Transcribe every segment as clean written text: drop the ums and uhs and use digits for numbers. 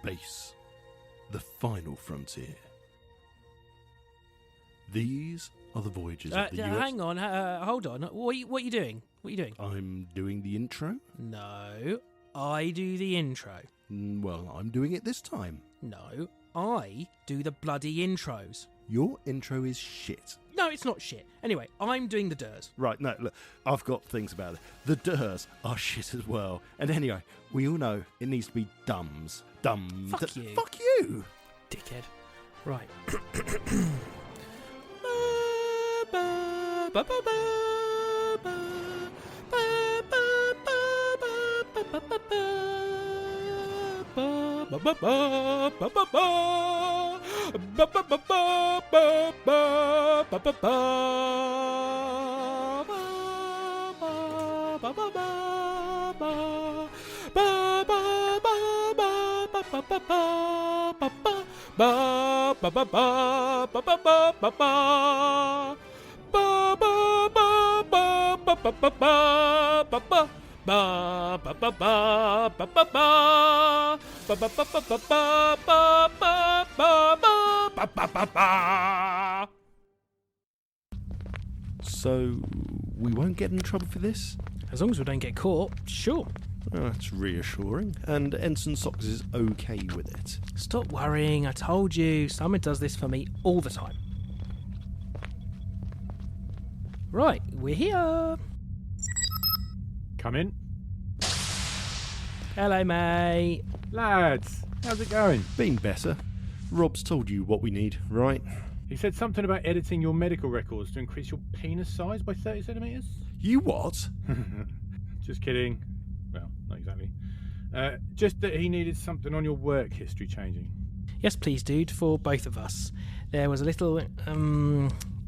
Space, the final frontier. These are the voyages of the US... Hang on, hold on. What are you doing? What are you doing? I'm doing the intro? No, I do the intro. Well, I'm doing it this time. No, I do the bloody intros. Your intro is shit. No, it's not shit. Anyway, I'm doing the DERs. Right, no, look, I've got things about it. The DERs are shit as well. And anyway, we all know it needs to be dumbs. Dumb. Fuck you. Fuck you! Dickhead. Right. So, we won't get in trouble for this? As long as we don't get caught, sure. Oh, that's reassuring. And Ensign Socks is okay with it. Stop worrying, I told you. Summer does this for me all the time. Right, we're here. Come in. Hello, mate. Lads, how's it going? Been better. Rob's told you what we need, right? He said something about editing your medical records to increase your penis size by 30 centimetres? You what? Just kidding. Well, not exactly. Just that he needed something on your work history changing. Yes, please, dude, for both of us. There was a little,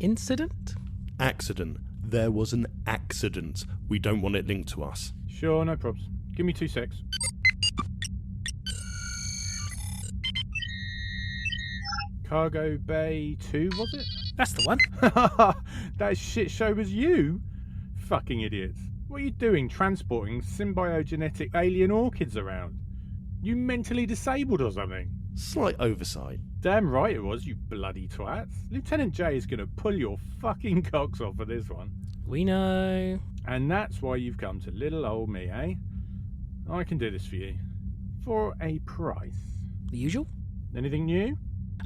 incident? Accident. There was an accident. We don't want it linked to us. Sure, no probs. Give me 2 secs. Cargo Bay 2, was it? That's the one. That shit show was you? Fucking idiots. What are you doing transporting symbiogenetic alien orchids around? You mentally disabled or something? Slight oversight. Damn right it was, you bloody twats. Lieutenant J is going to pull your fucking cocks off for this one. We know. And that's why you've come to little old me, eh? I can do this for you. For a price. The usual? Anything new?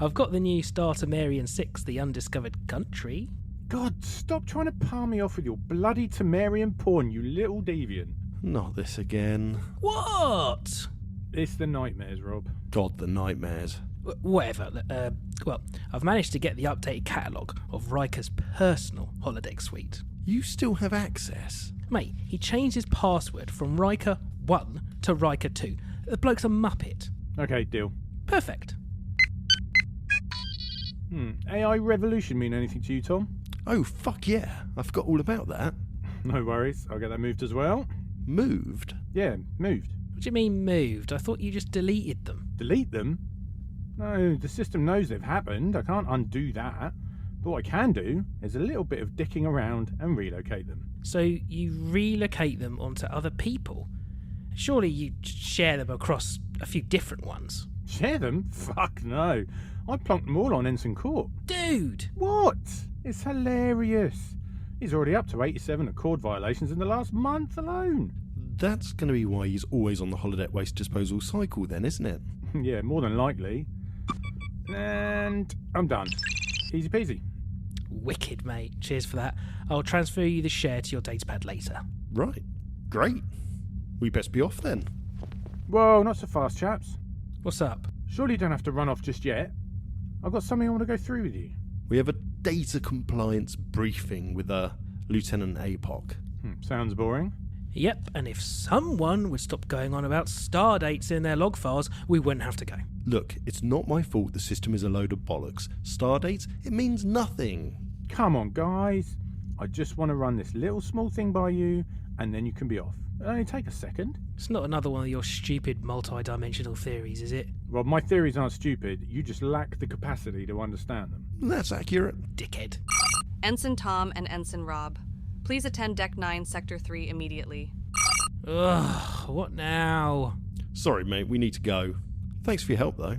I've got the new Star Temerian 6, The Undiscovered Country. God, stop trying to palm me off with your bloody Temerian porn, you little deviant. Not this again. What? It's the nightmares, Rob. God, the nightmares. Whatever. Well, I've managed to get the updated catalogue of Riker's personal holodeck suite. You still have access? Mate, he changed his password from Riker 1 to Riker 2. The bloke's a muppet. Okay, deal. Perfect. AI revolution mean anything to you, Tom? Oh, fuck yeah. I forgot all about that. No worries. I'll get that moved as well. Moved? Yeah, moved. What do you mean moved? I thought you just deleted them. Delete them? No, the system knows they've happened. I can't undo that. But what I can do is a little bit of dicking around and relocate them. So you relocate them onto other people? Surely you share them across a few different ones. Share them? Fuck no. I plonked them all on Ensign Court. Dude! What? It's hilarious. He's already up to 87 Accord violations in the last month alone. That's going to be why he's always on the holodeck waste disposal cycle then, isn't it? Yeah, more than likely. And I'm done. Easy peasy. Wicked, mate. Cheers for that. I'll transfer you the share to your datapad later. Right. Great. We best be off then. Whoa, not so fast, chaps. What's up? Surely you don't have to run off just yet. I've got something I want to go through with you. We have a data compliance briefing with Lieutenant APOC. Sounds boring. Yep, and if someone would stop going on about star dates in their log files, we wouldn't have to go. Look, it's not my fault the system is a load of bollocks. Star dates, it means nothing. Come on, guys. I just want to run this little small thing by you, and then you can be off. It'll only take a second. It's not another one of your stupid multi-dimensional theories, is it? Well, my theories aren't stupid. You just lack the capacity to understand them. That's accurate. Dickhead. Ensign Tom and Ensign Rob, please attend Deck 9, Sector 3 immediately. Ugh, what now? Sorry, mate, we need to go. Thanks for your help, though.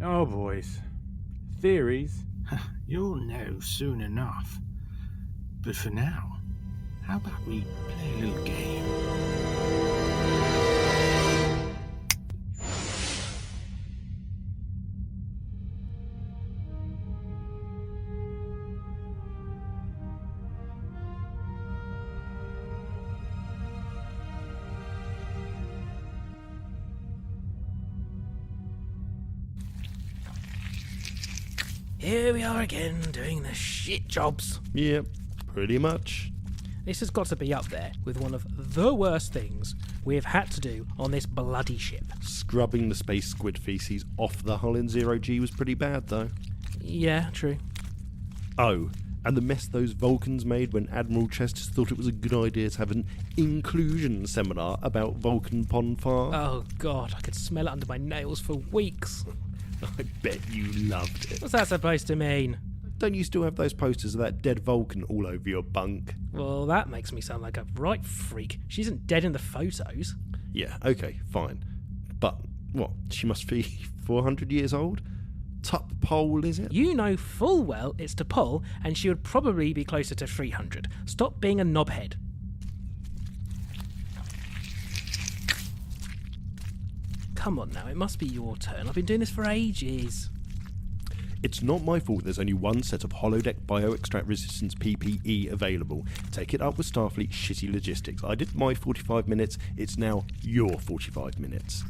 Oh, boys. Theories? You'll know soon enough. But for now, how about we play a little game? Here we are again, doing the shit jobs. Yep, pretty much. This has got to be up there with one of the worst things we've had to do on this bloody ship. Scrubbing the space squid feces off the hull in zero-G was pretty bad, though. Yeah, true. Oh, and the mess those Vulcans made when Admiral Chestis thought it was a good idea to have an inclusion seminar about Vulcan Ponfar. Oh god, I could smell it under my nails for weeks. I bet you loved it. What's that supposed to mean? Don't you still have those posters of that dead Vulcan all over your bunk? Well, that makes me sound like a right freak. She isn't dead in the photos. Yeah, okay, fine. But, what, she must be 400 years old? Tup pole, is it? You know full well it's to pull, and she would probably be closer to 300. Stop being a knobhead. Come on now, it must be your turn. I've been doing this for ages. It's not my fault there's only one set of holodeck bioextract resistance PPE available. Take it up with Starfleet shitty logistics. I did my 45 minutes, it's now your 45 minutes.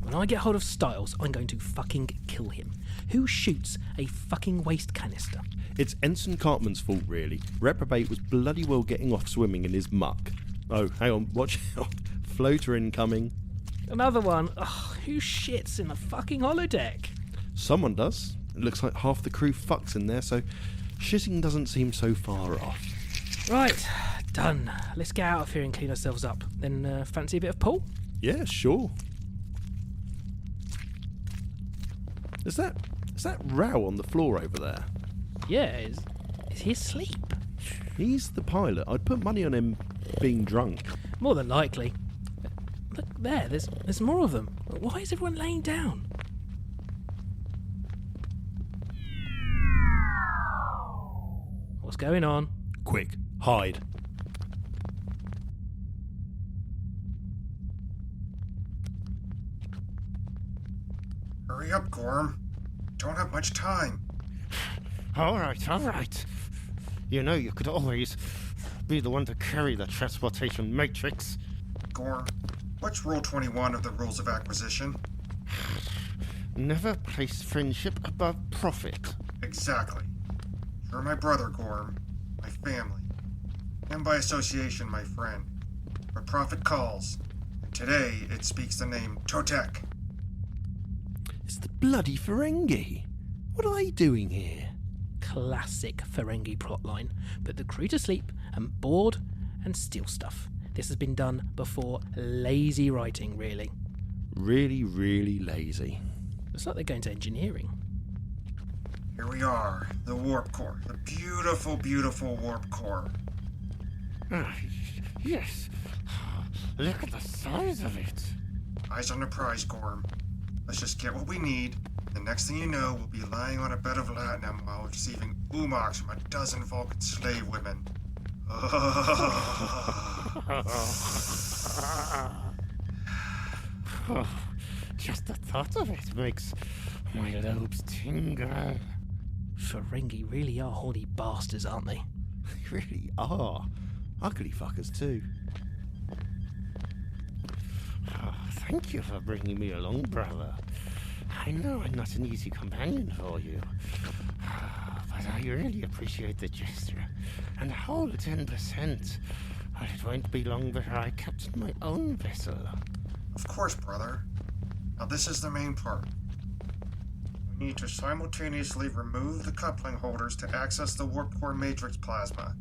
When I get hold of Stiles, I'm going to fucking kill him. Who shoots a fucking waste canister? It's Ensign Cartman's fault, really. Reprobate was bloody well getting off swimming in his muck. Oh, hang on, watch out. Floater incoming. Another one. Ugh, who shits in the fucking holodeck? Someone does. It looks like half the crew fucks in there, so shitting doesn't seem so far off. Right, done. Let's get out of here and clean ourselves up. Then fancy a bit of pool? Yeah, sure. Is that Rao on the floor over there? Yeah, is he asleep? He's the pilot. I'd put money on him being drunk. More than likely. Look there, there's more of them. Why is everyone laying down? What's going on? Quick, hide. Hurry up, Gorm. Don't have much time. All right. You know you could always be the one to carry the transportation matrix. Gorm, what's Rule 21 of the Rules of Acquisition? Never place friendship above profit. Exactly. You're my brother, Gorm. My family. And by association, my friend. Where profit calls. And today, it speaks the name Totek. It's the bloody Ferengi. What are they doing here? Classic Ferengi plotline. Put the crew to sleep and board and steal stuff. This has been done before. Lazy writing, really. Really, really lazy. Looks like they're going to engineering. Here we are, the warp core. The beautiful, beautiful warp core. Yes. Look at the size of it. Eyes on the prize, Gorm. Let's just get what we need. The next thing you know, we'll be lying on a bed of latinum while receiving umaks from a dozen Vulcan slave women. Just the thought of it makes my lobes tingle. Ferengi really are horny bastards, aren't they? They really are. Ugly fuckers too. Thank you for bringing me along, brother. I know I'm not an easy companion for you, but I really appreciate the gesture. And the whole 10%. Well, it won't be long before I captain my own vessel. Of course, brother. Now this is the main part. We need to simultaneously remove the coupling holders to access the warp core matrix plasma.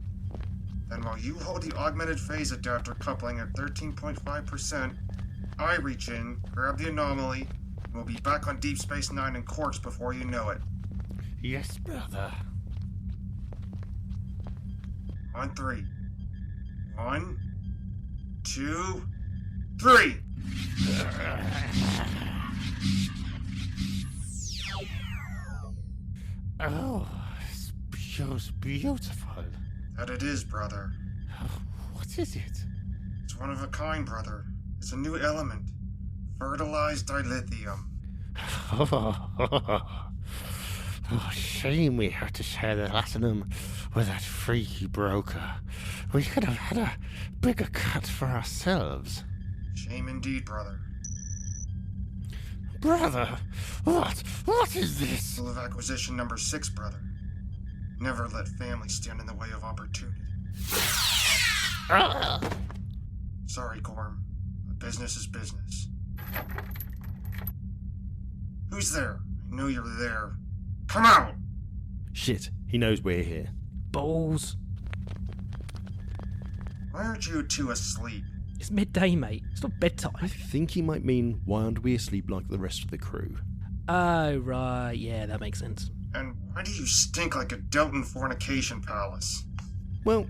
Then while you hold the augmented phase adapter coupling at 13.5%, I reach in, grab the anomaly, and we'll be back on Deep Space Nine and Quarks before you know it. Yes, brother. On 3. 1, 2, 3! Oh, it's just beautiful. That it is, brother. What is it? It's one of a kind, brother. It's a new element. Fertilized dilithium. Oh, shame we had to share the latinum with that freaky broker. We could have had a bigger cut for ourselves. Shame indeed, brother. Brother, what is this? Rule of acquisition number 6, brother. Never let family stand in the way of opportunity. Sorry, Gorm. But business is business. Who's there? I know you're there. Come out! Shit, he knows we're here. Balls. Why aren't you two asleep? It's midday, mate. It's not I bedtime. think he might mean, why aren't we asleep like the rest of the crew? Oh, right. Yeah, that makes sense. And why do you stink like a Delton fornication palace? Well,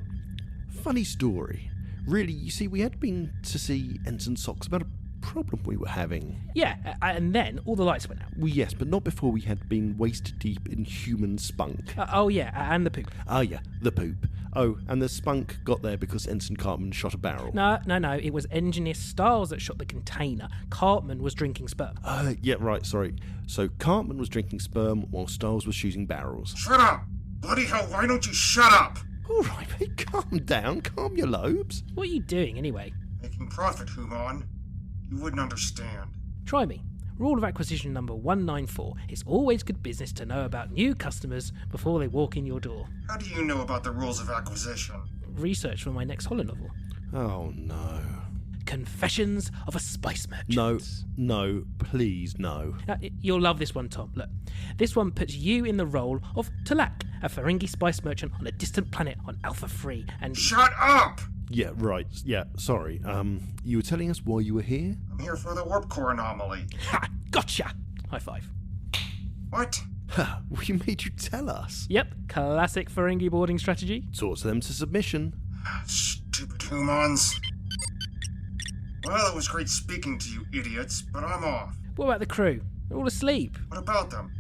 funny story. Really, you see, we had been to see Ensign Socks about a problem we were having. Yeah, and then all the lights went out. Well, yes, but not before we had been waist deep in human spunk. Oh, yeah, and the poop. Ah, yeah, the poop. Oh, and the spunk got there because Ensign Cartman shot a barrel. No. It was engineer Stiles that shot the container. Cartman was drinking sperm. Yeah, right, sorry. So Cartman was drinking sperm while Stiles was shooting barrels. Shut up! Bloody hell, why don't you shut up? All right, mate, calm down. Calm your lobes. What are you doing, anyway? Making profit, Human. You wouldn't understand. Try me. Rule of acquisition number 194. It's always good business to know about new customers before they walk in your door. How do you know about the rules of acquisition? Research for my next horror novel. Oh, no. Confessions of a Spice Merchant. No, please, no. Now, you'll love this one, Tom. Look, this one puts you in the role of Talak, a Ferengi spice merchant on a distant planet on Alpha 3, and... Shut up! Yeah, right. Yeah, sorry. You were telling us why you were here? I'm here for the warp core anomaly. Ha! Gotcha! High five. What? Ha! We made you tell us. Yep, classic Ferengi boarding strategy. Torture them to submission. Stupid humans. Well, it was great speaking to you idiots, but I'm off. What about the crew? They're all asleep. What about them?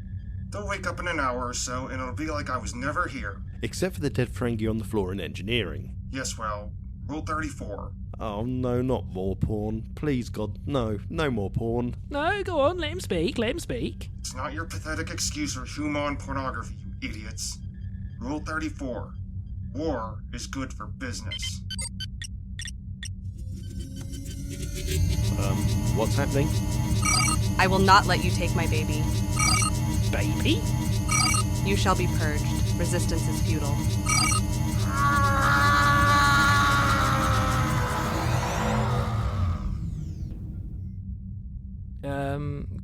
They'll wake up in an hour or so, and it'll be like I was never here. Except for the dead Ferengi on the floor in engineering. Yes, well, Rule 34. Oh, no, not more porn. Please, God, no. No more porn. No, go on, let him speak, let him speak. It's not your pathetic excuse for human pornography, you idiots. Rule 34. War is good for business. What's happening? I will not let you take my baby. Baby? You shall be purged. Resistance is futile.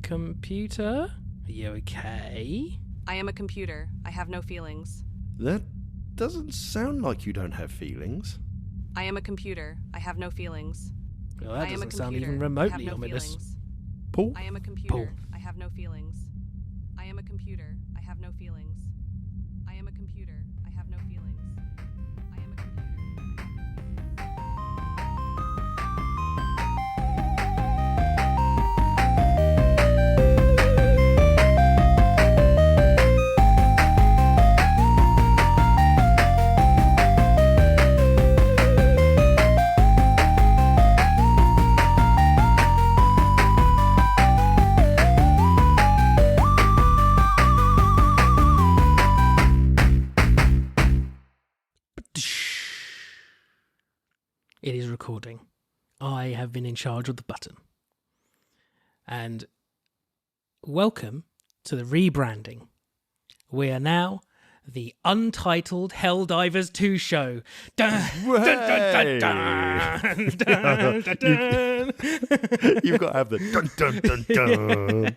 Computer? Are you okay? I am a computer. I have no feelings. That doesn't sound like you don't have feelings. I am a computer. I have no feelings. Well, I that am a doesn't sound computer. even I have remotely no ominous. feelings. Paul? I am a computer. Paul. I have no feelings. I am a computer. I have no feelings. I am a computer. I have no feelings. I am a computer. It is recording. I have been in charge of the button. And welcome to the rebranding. We are now the Untitled Helldivers 2 show. Dun, dun, dun, dun, dun, dun, dun, dun. You've got to have the dun dun dun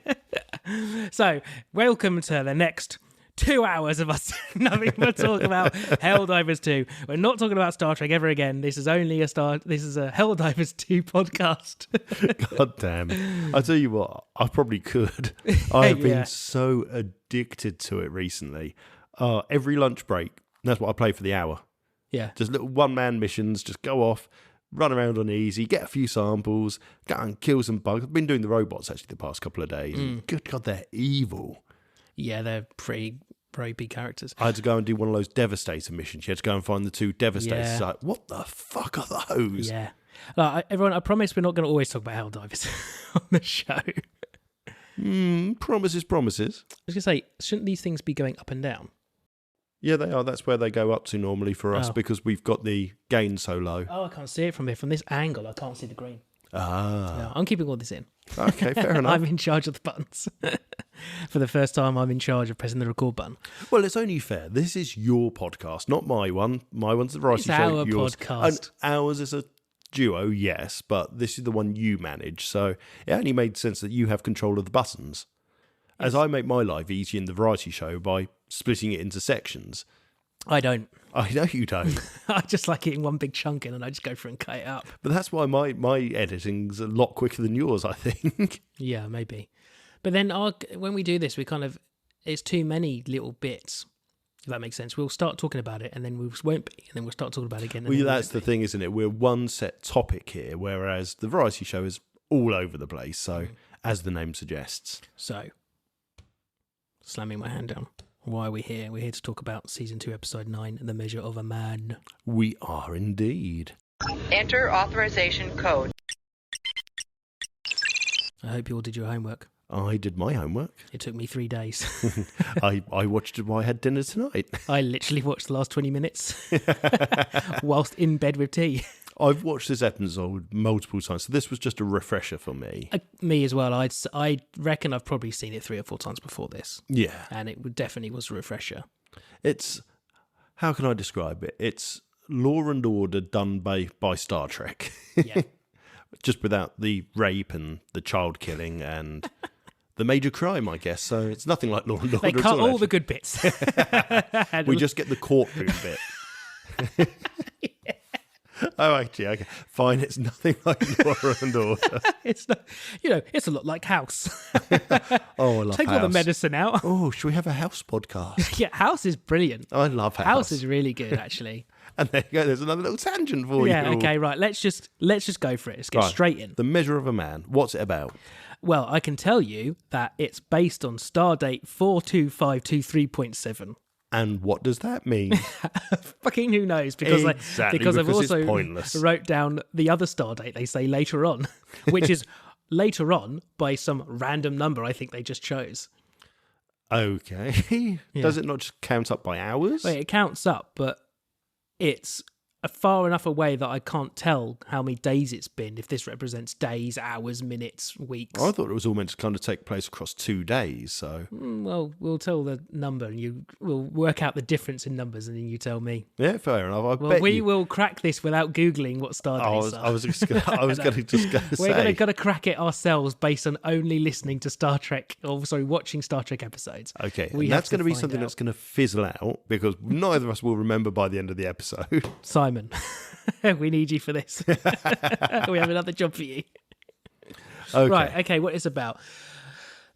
dun. So, welcome to the next 2 hours of us nothing but talk about Helldivers 2. We're not talking about Star Trek ever again. This is only a Helldivers 2 podcast. God damn. I tell you what, I probably could. I have been so addicted to it recently. Every lunch break, that's what I play for the hour. Yeah. Just little one-man missions, just go off, run around on easy, get a few samples, go and kill some bugs. I've been doing the robots, actually, the past couple of days. Good God, they're evil. Yeah, they're pretty very big characters. I had to go and do one of those Devastator missions. You had to go and find the 2 Devastators. Yeah. Like, what the fuck are those? Yeah. Everyone, I promise we're not going to always talk about Helldivers on the show. Promises. I was going to say, shouldn't these things be going up and down? Yeah, they are. That's where they go up to normally for us because we've got the gain so low. Oh, I can't see it from here. From this angle, I can't see the green. Ah. No, I'm keeping all this in. Okay, fair enough. I'm in charge of the buttons. For the first time, I'm in charge of pressing the record button. Well, it's only fair. This is your podcast, not my one. My one's the variety show. It's our podcast. And ours is a duo, yes, but this is the one you manage. So it only made sense that you have control of the buttons. As I make my life easy in the variety show by splitting it into sections. I don't. I know you don't. I just like it in one big chunk and I just go through and cut it up. But that's why my editing's a lot quicker than yours, I think. Yeah, maybe. But then when we do this, it's too many little bits, if that makes sense. We'll start talking about it and then we won't be, and then we'll start talking about it again. Well, that's the thing, isn't it? We're one set topic here, whereas the variety show is all over the place. So, as the name suggests. So, slamming my hand down. Why are we here? We're here to talk about Season 2, Episode 9, The Measure of a Man. We are indeed. Enter authorization code. I hope you all did your homework. I did my homework. It took me 3 days. I watched it while I had dinner tonight. I literally watched the last 20 minutes whilst in bed with tea. I've watched this episode multiple times, so this was just a refresher for me. Me as well. I reckon I've probably seen it 3 or 4 times before this. Yeah. And it definitely was a refresher. It's, how can I describe it? It's Law and Order done by Star Trek. Yeah. Just without the rape and the child killing and the major crime, I guess. So it's nothing like Law and Order. They cut at all, all the good bits. We just get the courtroom bit. Oh, actually, okay. Fine, it's nothing like Law and Order. It's not, it's a lot like House. Oh, I love Take House. all the medicine out. Oh, should we have a House podcast? Yeah, House is brilliant. I love House. House is really good, actually. And there you go. There's another little tangent for you. Yeah, okay, right. Let's just go for it. Let's get Right. straight in. The Measure of a Man. What's it about? Well, I can tell you that it's based on Stardate 42523.7. And what does that mean? Fucking who knows? Because Exactly, because I've because it's also pointless. wrote down the other Stardate they say later on, which is later on by some random number I think they just chose. Okay. Yeah. Does it not just count up by hours? Wait, it counts up, but it's far enough away that I can't tell how many days it's been, if this represents days, hours, minutes, weeks. I thought it was all meant to kind of take place across 2 days, so... Well, we'll tell the number and we'll work out the difference in numbers and then you tell me. Yeah, fair enough. I Well, bet we you... will crack this without Googling what star dates are. I was just going to We're say... going to crack it ourselves based on only listening to Star Trek, watching Star Trek episodes. Okay, We and have that's going to be find something out. that's going to fizzle out because neither of us will remember by the end of the episode. Simon, we need you for this. We have another job for you. Okay. Right, okay, what it's about.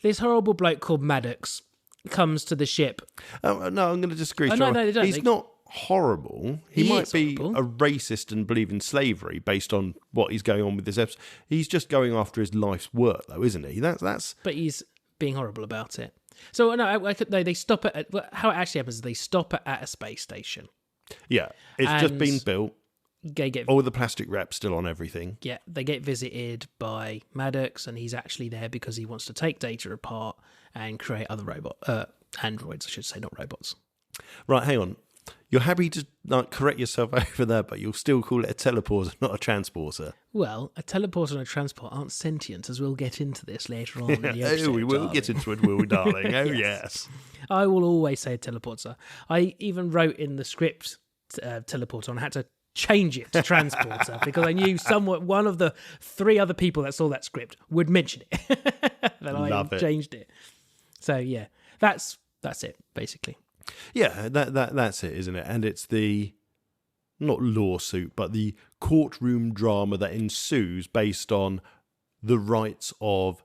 This horrible bloke called Maddox comes to the ship. Oh, no, I'm going to disagree. Oh, no, no, don't. He's not horrible. He might is be horrible. a racist and believe in slavery based on what he's going on with this episode. He's just going after his life's work, though, isn't he? That's But he's being horrible about it. So, no, they stop at... How it actually happens is they stop at a space station. yeah. It's just And- been built. They get All the plastic wrap's still on everything. Yeah, they get visited by Maddox, and he's actually there because he wants to take Data apart and create other androids, I should say, not robots. Right, hang on. You're happy to correct yourself over there, but you'll still call it a teleporter, not a transporter. Well, a teleporter and a transport aren't sentient, as we'll get into this later on in the episode. Oh, we will darling. get into it, will we, darling? Oh, yes. I will always say teleporter. I even wrote in the script teleporter, and I had to change it to transporter because I knew one of the 3 other people that saw that script would mention it. Then Love I it. changed it. So yeah, that's it basically. Yeah, that's it, isn't it? And it's the, not lawsuit, but the courtroom drama that ensues based on the rights of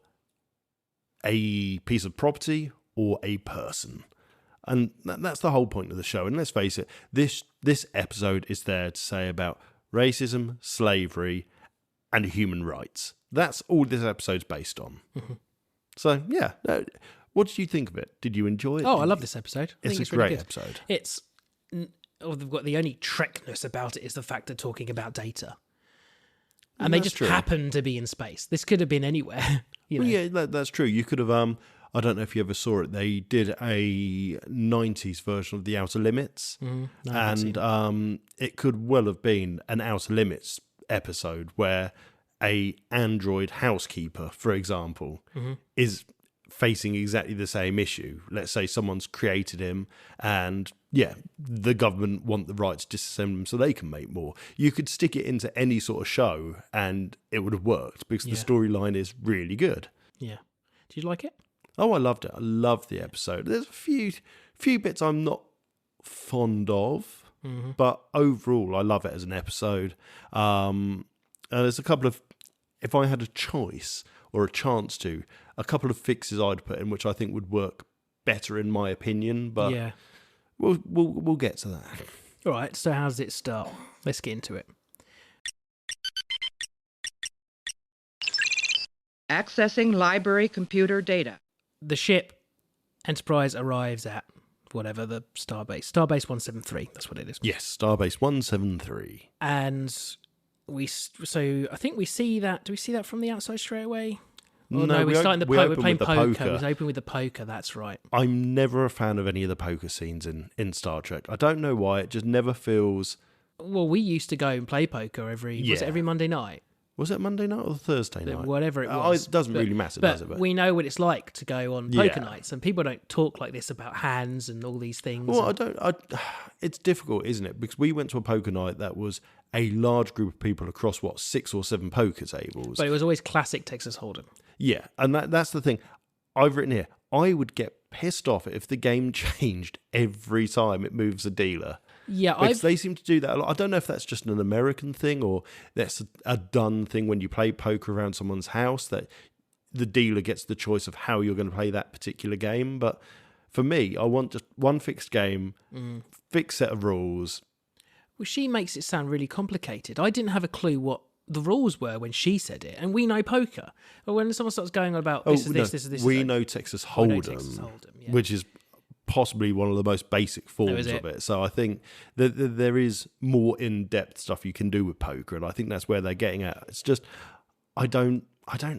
a piece of property or a person. And that's the whole point of the show. And let's face it, this episode is there to say about racism, slavery, and human rights. That's all this episode's based on. Mm-hmm. So, yeah. What did you think of it? Did you enjoy it? Oh, I love this episode. I think It's a really great good. episode. It's they've got the only Trekness about it is the fact they're talking about data, and they That's just true. happen to be in space. This could have been anywhere. You know? Well, yeah, that's true. You could have. I don't know if you ever saw it. They did a '90s version of The Outer Limits, No, I haven't seen and it could well have been an Outer Limits episode where a android housekeeper, for example, is facing exactly the same issue. Let's say someone's created him, and the government want the right to disassemble him so they can make more. You could stick it into any sort of show, and it would have worked because the storyline is really good. Yeah. Did you like it? Oh, I loved it. I loved the episode. There's a few bits I'm not fond of, but overall, I love it as an episode. And there's a couple of, if I had a choice or a chance to, a couple of fixes I'd put in which I think would work better in my opinion. But Yeah. we'll get to that. All right. So how does it start? Let's get into it. Accessing library computer data. The ship Enterprise arrives at whatever the Starbase 173. That's what it is. Yes, Starbase 173. And I think we see that. Do we see that from the outside straight away? Oh, No, no, we we're starting the we poker. We're open playing with the poker. poker. We open with the poker. That's right. I'm never a fan of any of the poker scenes in Star Trek. I don't know why. It just never feels... Well, we used to go and play poker was it Yeah. every Monday night? Was it Monday night or Thursday night? Whatever it was. It doesn't really matter, does it? But we know what it's like to go on Yeah. poker nights, and people don't talk like this about hands and all these things. Well, and- it's difficult, isn't it? Because we went to a poker night that was a large group of people across, 6 or 7 poker tables. but it was always classic Texas Hold'em. Yeah, and that's the thing. I've written here, I would get pissed off if the game changed every time it moves a dealer. Yeah, Because they seem to do that a lot. I don't know if that's just an American thing or that's a done thing when you play poker around someone's house, that the dealer gets the choice of how you're going to play that particular game. But for me, I want just one fixed game, fixed set of rules. Well, she makes it sound really complicated. I didn't have a clue what the rules were when she said it, and we know poker. But when someone starts going on about this is this, this is this, we is that- know Texas I know Hold'em, Texas Hold'em, yeah. which is possibly one of the most basic forms is of it. it. So I think that there is more in-depth stuff you can do with poker, and I think that's where they're getting at. It's just I don't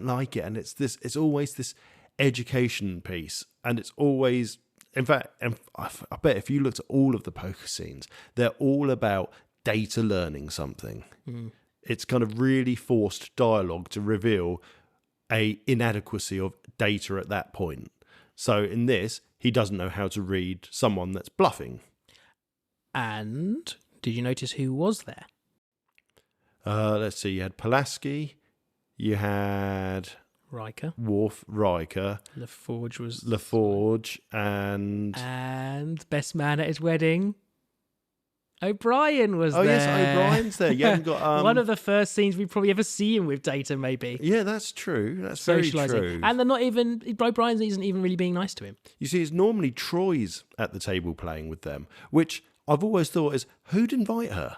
like it, and it's always this education piece, and it's always, in fact, and I bet if you looked at all of the poker scenes, they're all about data learning something. It's kind of really forced dialogue to reveal a inadequacy of data at that point. So in this, he doesn't know how to read someone that's bluffing. And did you notice who was there? Let's see, you had Pulaski, you had Riker. Worf, Riker, LaForge was... LaForge, and... And best man at his wedding, O'Brien was Oh, there. yes, O'Brien's there. You haven't got... One of the first scenes we probably ever see him with Data, maybe. Yeah, that's true. That's very Socialising. true. And they're not even... O'Brien isn't even really being nice to him. You see, it's normally Troy's at the table playing with them, which I've always thought is, who'd invite her?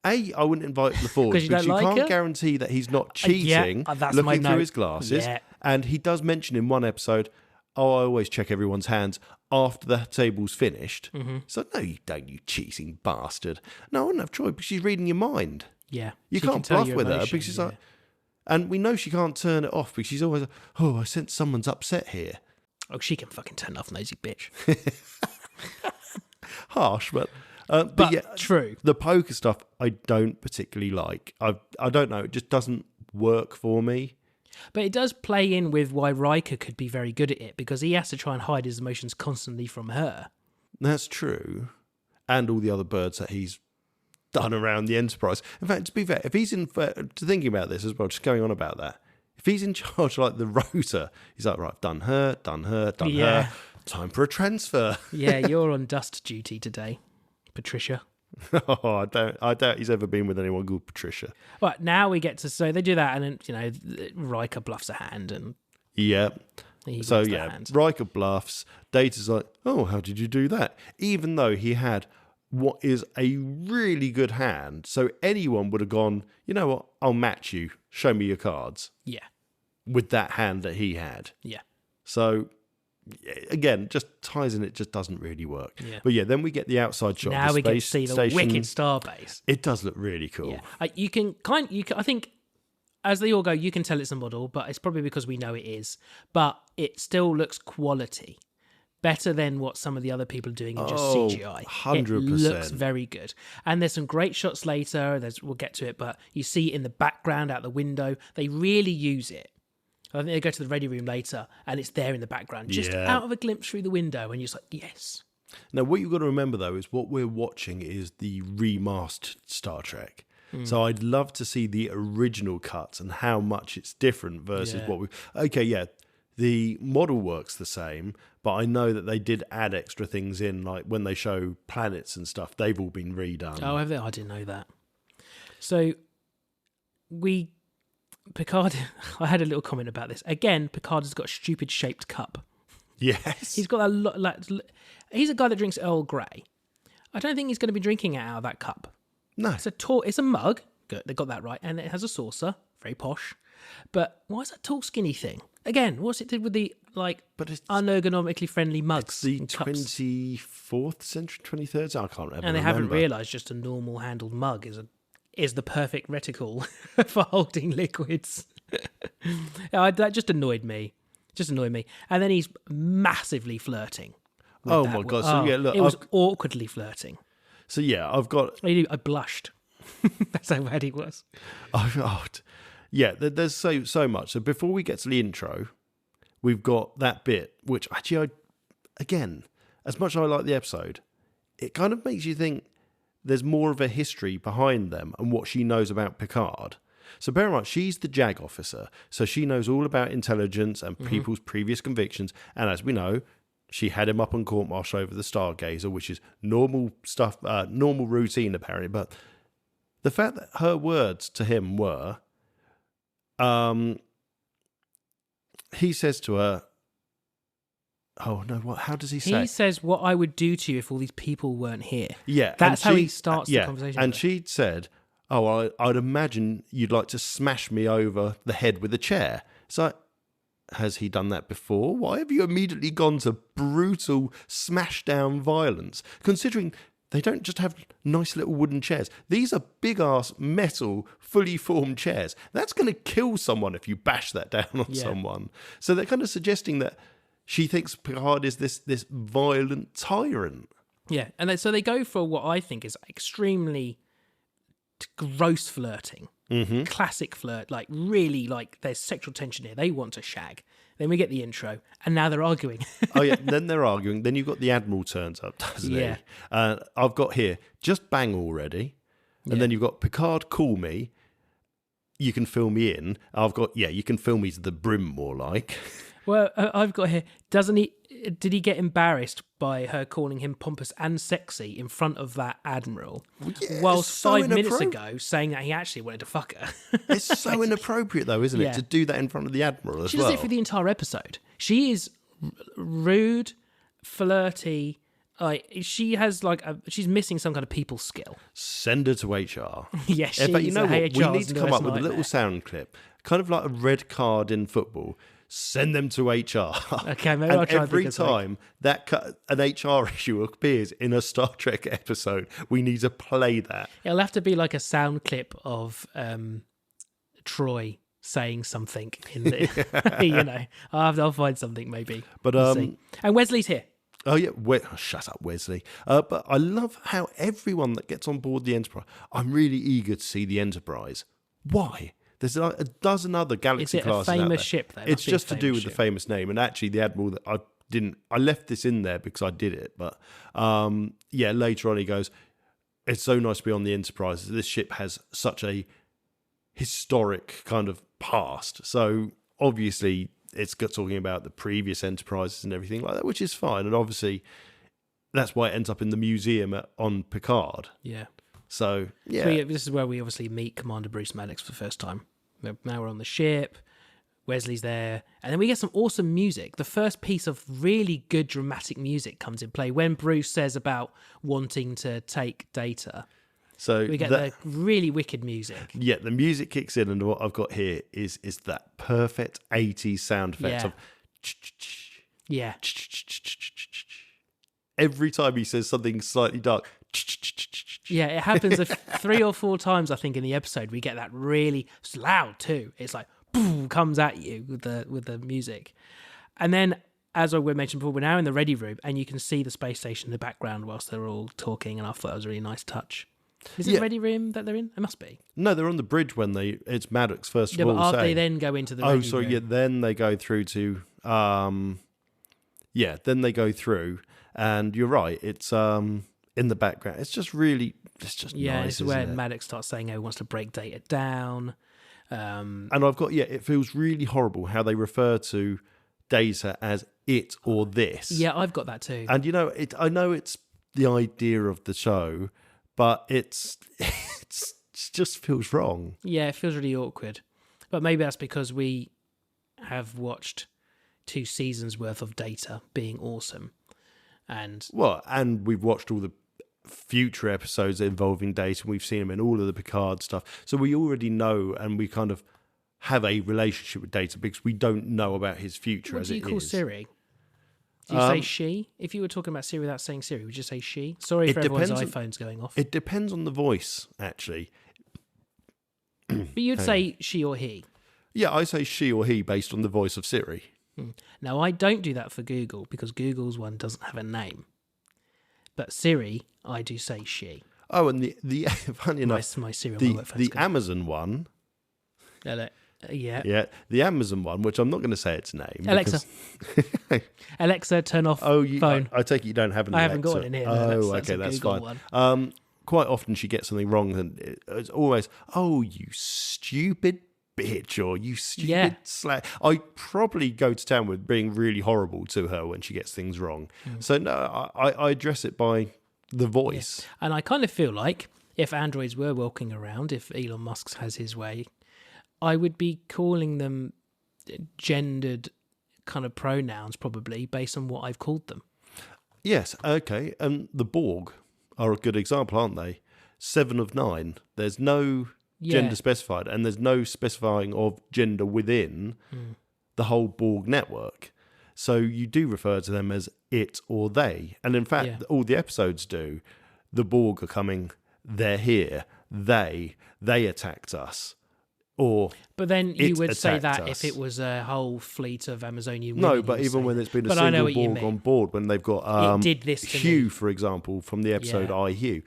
I wouldn't invite LaForge 'Cause you don't like can't her? guarantee that he's not cheating, that's my looking through note. his glasses. Yeah. And he does mention in one episode, I always check everyone's hands after the table's finished. Mm-hmm. So, no, you don't, you cheating bastard. No, I wouldn't have Troy because she's reading your mind. Yeah. You She can can't tell bluff your with her emotion, because she's yeah. like... And we know she can't turn it off because she's always like, oh, I sense someone's upset here. Oh, she can fucking turn off, nosy bitch. Harsh, but But yeah, true. the poker stuff I don't particularly like. I don't know, it just doesn't work for me. But it does play in with why Riker could be very good at it, because he has to try and hide his emotions constantly from her. That's true. And all the other birds that he's done around the Enterprise. In fact, to be fair, if he's thinking about this as well, just going on about that, if he's in charge like the rotor, he's like, right, done her, done her. Time for a transfer. Yeah, you're on dust duty today, Patricia. Oh, I doubt he's ever been with anyone called Patricia. Right, now we get to... So they do that, and then, Riker bluffs a hand, and... Yeah. He So grabs the yeah, hand. Riker bluffs. Data's like, oh, how did you do that? Even though he had what is a really good hand, so anyone would have gone, you know what, I'll match you. Show me your cards. Yeah. With that hand that he had. Yeah. So again, just ties in, it just doesn't really work. Yeah. But yeah, then we get the outside shot. Now of the we get to space see the station. wicked starbase. It does look really cool. Yeah. I think as they all go, you can tell it's a model, but it's probably because we know it is. But it still looks quality. Better than what some of the other people are doing in just CGI. 100%. It looks very good. And there's some great shots later. We'll get to it, but you see it in the background out the window. They really use it. I think they go to the ready room later, and it's there in the background, just out of a glimpse through the window, and you're just like, yes. Now, what you've got to remember, though, is what we're watching is the remastered Star Trek. So I'd love to see the original cuts and how much it's different versus what we... Okay, yeah, the model works the same, but I know that they did add extra things in, like when they show planets and stuff, they've all been redone. Oh, have they? I didn't know that. So, Picard, I had a little comment about this. Again, Picard has got a stupid shaped cup. Yes. He's got a lot. He's a guy that drinks Earl Grey. I don't think he's going to be drinking it out of that cup. No. It's a mug. Good, they got that right, and it has a saucer. Very posh. But why is that tall, skinny thing? Again, what's it did with the unergonomically friendly mugs? It's the and cups? 24th century, 23rd. I can't remember. And they haven't realised just a normal handled mug is the perfect reticle for holding liquids. That just annoyed me. And then he's massively flirting. Oh my God. So yeah, look, it was awkwardly flirting. So yeah, I've got... I blushed. That's how bad he was. Yeah, there's so much. So before we get to the intro, we've got that bit, which actually, again, as much as I like the episode, it kind of makes you think there's more of a history behind them and what she knows about Picard. So bear in mind, she's the JAG officer, so she knows all about intelligence and people's previous convictions. And as we know, she had him up on court-martial over the Stargazer, which is normal stuff, normal routine apparently. But the fact that her words to him were, he says to her, oh no, what? How does he say? He says, "What I would do to you if all these people weren't here." Yeah, that's how he starts the conversation. And she said, "Oh, I'd imagine you'd like to smash me over the head with a chair." It's like, has he done that before? Why have you immediately gone to brutal smash down violence? Considering they don't just have nice little wooden chairs. These are big ass metal, fully formed chairs. That's going to kill someone if you bash that down on someone. So they're kind of suggesting that she thinks Picard is this violent tyrant. Yeah, and so they go for what I think is extremely gross flirting. Classic flirt, like really, like there's sexual tension here. They want to shag. Then we get the intro, and now they're arguing. Oh yeah, then they're arguing. Then you've got the Admiral turns up, doesn't he? I've got here, just bang already. And then you've got Picard, call me. You can fill me in. I've got, you can fill me to the brim more like. Well, I've got here, did he get embarrassed by her calling him pompous and sexy in front of that Admiral? Yeah, whilst so 5 minutes ago saying that he actually wanted to fuck her. It's so inappropriate though, isn't it? To do that in front of the Admiral as well. She does it for the entire episode. She is rude, flirty. She has she's missing some kind of people skill. Send her to HR. Yes, in fact, you know what? We need to come up with a nightmare. little sound clip, kind of like a red card in football. Send them to HR. Okay, maybe I'll try and every think of something. time an HR issue appears in a Star Trek episode, we need to play that. It'll have to be like a sound clip of Troy saying something in the, I'll find something maybe. But We'll see. And Wesley's here. Oh yeah, shut up, Wesley. But I love how everyone that gets on board the Enterprise, I'm really eager to see the Enterprise. Why? There's like a dozen other galaxy classes out there. Is it a famous ship, though? It's just to do with the famous name. And actually, the Admiral that I left this in there because I did it. But later on he goes, it's so nice to be on the Enterprise. This ship has such a historic kind of past. So obviously it's got talking about the previous Enterprises and everything like that, which is fine. And obviously that's why it ends up in the museum on Picard. Yeah. So, yeah. This is where we obviously meet Commander Bruce Maddox for the first time. Now we're on the ship. Wesley's there, and then we get some awesome music. The first piece of really good dramatic music comes in play when Bruce says about wanting to take Data. So We get the really wicked music. Yeah, the music kicks in, and what I've got here is that perfect 80s sound effect Yeah. of Yeah. every time he says something slightly dark. Yeah, it happens 3 or 4 times, I think, in the episode. We get that really it's loud too. It's like boom, comes at you with the music. And then, as we mentioned before, we're now in the ready room, and you can see the space station in the background whilst they're all talking, and I thought that was a really nice touch. Is it Yeah. the ready room that they're in? It must be. No, they're on the bridge when it's Maddox first Yeah, of but all after they saying. then go into the Oh, ready sorry. room. Yeah, then they go through to. Then they go through, and you're right. It's in the background. It's just really. It's just Yeah, nice, it's where isn't it? Maddox starts saying, "Oh, he wants to break Data down." And I've got it feels really horrible how they refer to Data as it or this. Yeah, I've got that too. And I know it's the idea of the show, but it just feels wrong. Yeah, it feels really awkward. But maybe that's because we have watched 2 seasons worth of Data being awesome. And And we've watched all the future episodes involving Data, and we've seen him in all of the Picard stuff. So we already know, and we kind of have a relationship with Data because we don't know about his future what as do it you call is. Siri? Do you say she? If you were talking about Siri without saying Siri, would you say she? Sorry It for everyone's depends on- iPhones going off. It depends on the voice, actually. But you'd say she or he. Yeah, I say she or he based on the voice of Siri. Now, I don't do that for Google because Google's one doesn't have a name. But Siri, I do say she. Oh, and the funny enough, My Siri on my work phone's the good. Amazon one, Yeah. the Amazon one, which I'm not going to say its name. Alexa. because- Alexa, turn off phone. I take it you don't have an I haven't Alexa. got it in here. No, Oh, that's okay, a that's Google fine. one. Quite often she gets something wrong, and it's always, "Oh, you stupid bitch," or "You stupid Yeah. slag." I probably go to town with being really horrible to her when she gets things wrong. So no, I address it by the voice. And I kind of feel like if androids were walking around, if Elon Musk has his way, I would be calling them gendered kind of pronouns probably based on what I've called them. Yes, okay. And the Borg are a good example, aren't they? 7 of 9. There's no gender specified, and there's no specifying of gender within the whole Borg network. So you do refer to them as it or they. And in fact, all the episodes do. The Borg are coming, they're here, they attacked us. Or But then you it would say attacked that us. if it was a whole fleet of Amazonian women. no, you but would even say when that. there's been a But I know single what you Borg mean. on board, when they've got It did this to Hugh, me. for example, from the episode Yeah. I Hugh,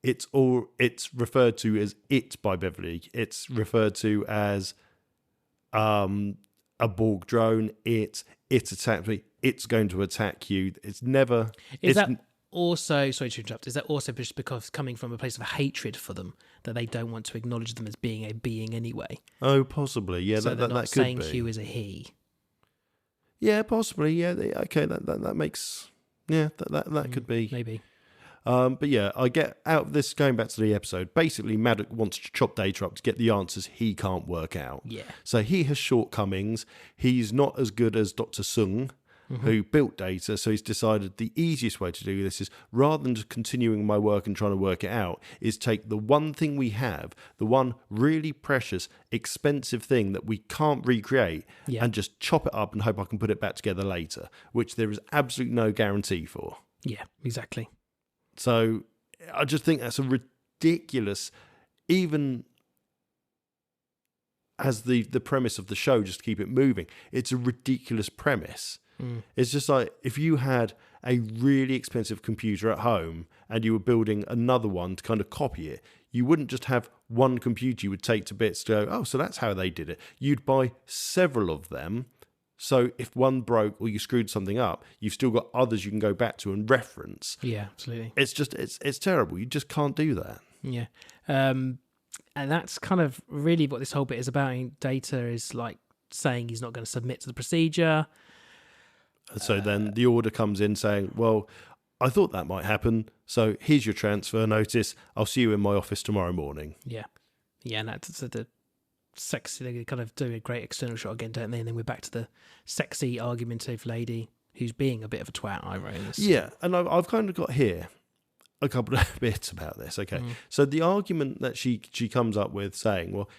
it's referred to as it by Beverly. It's referred to as a Borg drone. It's attacked me. It's going to attack you. It's never. Is it's, that also, sorry to interrupt, is that also just because coming from a place of hatred for them that they don't want to acknowledge them as being a being anyway? Oh, possibly. Yeah, So they're that not could saying be. Hugh is a he. Yeah, possibly. Yeah, okay. That makes. Yeah, that could be. Maybe. But yeah, I get out of this, going back to the episode, basically Maddox wants to chop Data up to get the answers he can't work out. Yeah. So he has shortcomings. He's not as good as Dr. Sung, who built Data. So he's decided the easiest way to do this is, rather than just continuing my work and trying to work it out, is take the one thing we have, the one really precious, expensive thing that we can't recreate, and just chop it up and hope I can put it back together later, which there is absolutely no guarantee for. Yeah, exactly. So I just think that's a ridiculous, even as the premise of the show, just to keep it moving, it's a ridiculous premise. It's just like if you had a really expensive computer at home and you were building another one to kind of copy it, you wouldn't just have one computer you would take to bits to go, oh, so that's how they did it. You'd buy several of them. So if one broke or you screwed something up, you've still got others you can go back to and reference. Yeah, absolutely. It's just, it's terrible. You just can't do that. Yeah. And that's kind of really what this whole bit is about. Data is like saying he's not going to submit to the procedure. And so then the order comes in saying, well, I thought that might happen. So here's your transfer notice. I'll see you in my office tomorrow morning. Yeah. Yeah, and that's the sexy. They kind of do a great external shot again, don't they? And then we're back to the sexy, argumentative lady who's being a bit of a twat. I wrote in this. Yeah, and I've kind of got here a couple of bits about this. Okay, so the argument that she comes up with saying, well,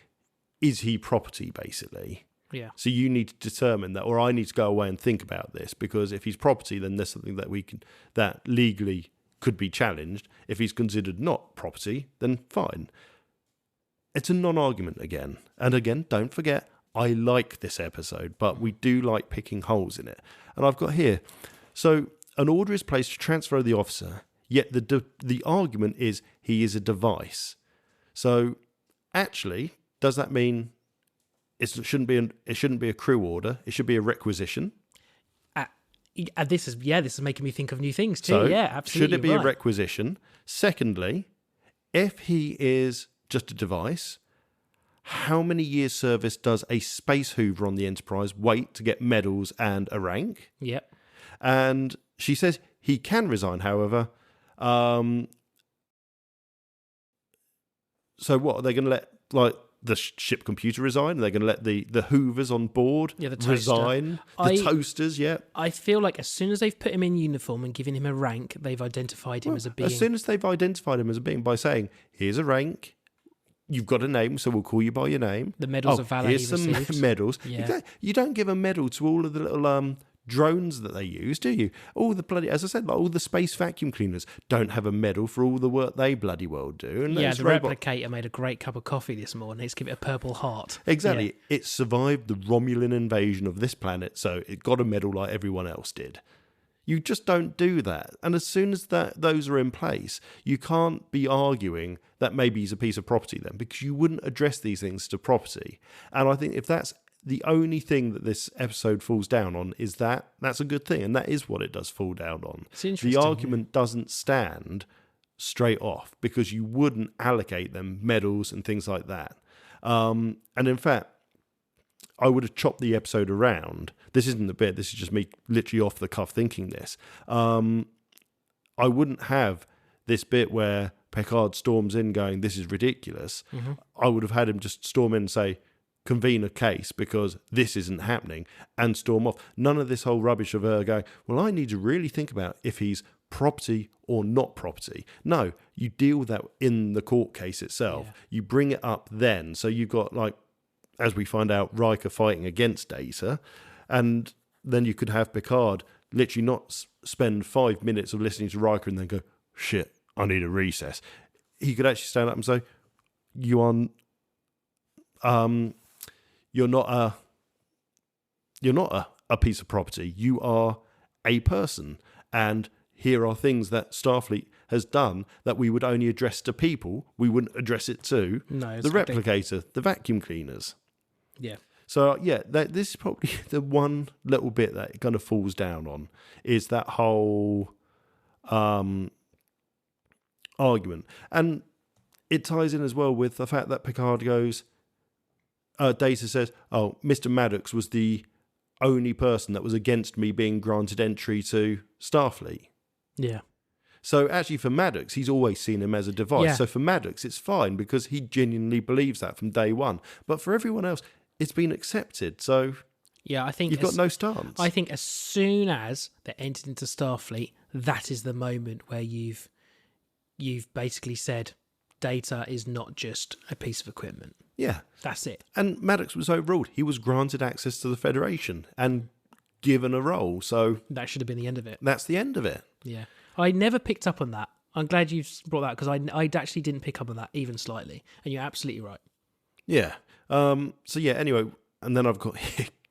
is he property, basically? Yeah. So you need to determine that, or I need to go away and think about this, because if he's property, then there's something that legally could be challenged. If he's considered not property, then fine. It's a non-argument again. And again, don't forget, I like this episode, but we do like picking holes in it. And I've got here, so an order is placed to transfer the officer, yet the argument is he is a device. So actually, does that mean it shouldn't be a crew order? It should be a requisition. This is making me think of new things too. So, yeah, absolutely. Should it be right. a requisition? Secondly, if he is just a device, how many years' service does a space hoover on the Enterprise wait to get medals and a rank? Yep. And she says he can resign, however. So what, are they going to let the ship computer resign? Are they going to let the hoovers on board resign? The toasters, yeah. I feel like as soon as they've put him in uniform and given him a rank, they've identified him as a being. As soon as they've identified him as a being by saying, here's a rank, you've got a name, so we'll call you by your name. The medals of valor here's he some received. medals. Yeah. You don't give a medal to all of the little drones that they use, do you? All the bloody, as I said, like all the space vacuum cleaners don't have a medal for all the work they bloody well do. And yeah, the replicator made a great cup of coffee this morning. Let's give it a purple heart. Exactly. Yeah. It survived the Romulan invasion of this planet, so it got a medal like everyone else did. You just don't do that. And as soon as those are in place, you can't be arguing that maybe he's a piece of property then, because you wouldn't address these things to property. And I think if that's the only thing that this episode falls down on, is that's a good thing. And that is what it does fall down on. It's interesting. The argument doesn't stand straight off, because you wouldn't allocate them medals and things like that. And in fact, I would have chopped the episode around. This isn't the bit, this is just me literally off the cuff thinking this. I wouldn't have this bit where Picard storms in going, this is ridiculous. Mm-hmm. I would have had him just storm in and say, convene a case because this isn't happening, and storm off. None of this whole rubbish of her going, well, I need to really think about if he's property or not property. No, you deal with that in the court case itself. Yeah. You bring it up then. So you've got, like, as we find out, Riker fighting against Data, and then you could have Picard literally not spend 5 minutes of listening to Riker and then go, shit, I need a recess. He could actually stand up and say, you're not a piece of property. You are a person, and here are things that Starfleet has done that we would only address to people. We wouldn't address it to the replicator, the vacuum cleaners. Yeah. So yeah, this is probably the one little bit that it kind of falls down on, is that whole argument, and it ties in as well with the fact that Picard goes. Data says, oh, Mr. Maddox was the only person that was against me being granted entry to Starfleet. Yeah. So actually for Maddox, he's always seen him as a device. Yeah. So for Maddox, it's fine because he genuinely believes that from day one. But for everyone else, it's been accepted. So yeah, I think you've got no stance. I think as soon as they entered into Starfleet, that is the moment where you've basically said Data is not just a piece of equipment. Yeah. That's it. And Maddox was overruled. He was granted access to the Federation and given a role. So that should have been the end of it. That's the end of it. Yeah. I never picked up on that. I'm glad you brought that, because I actually didn't pick up on that even slightly. And you're absolutely right. Yeah. So yeah, anyway, and then I've got,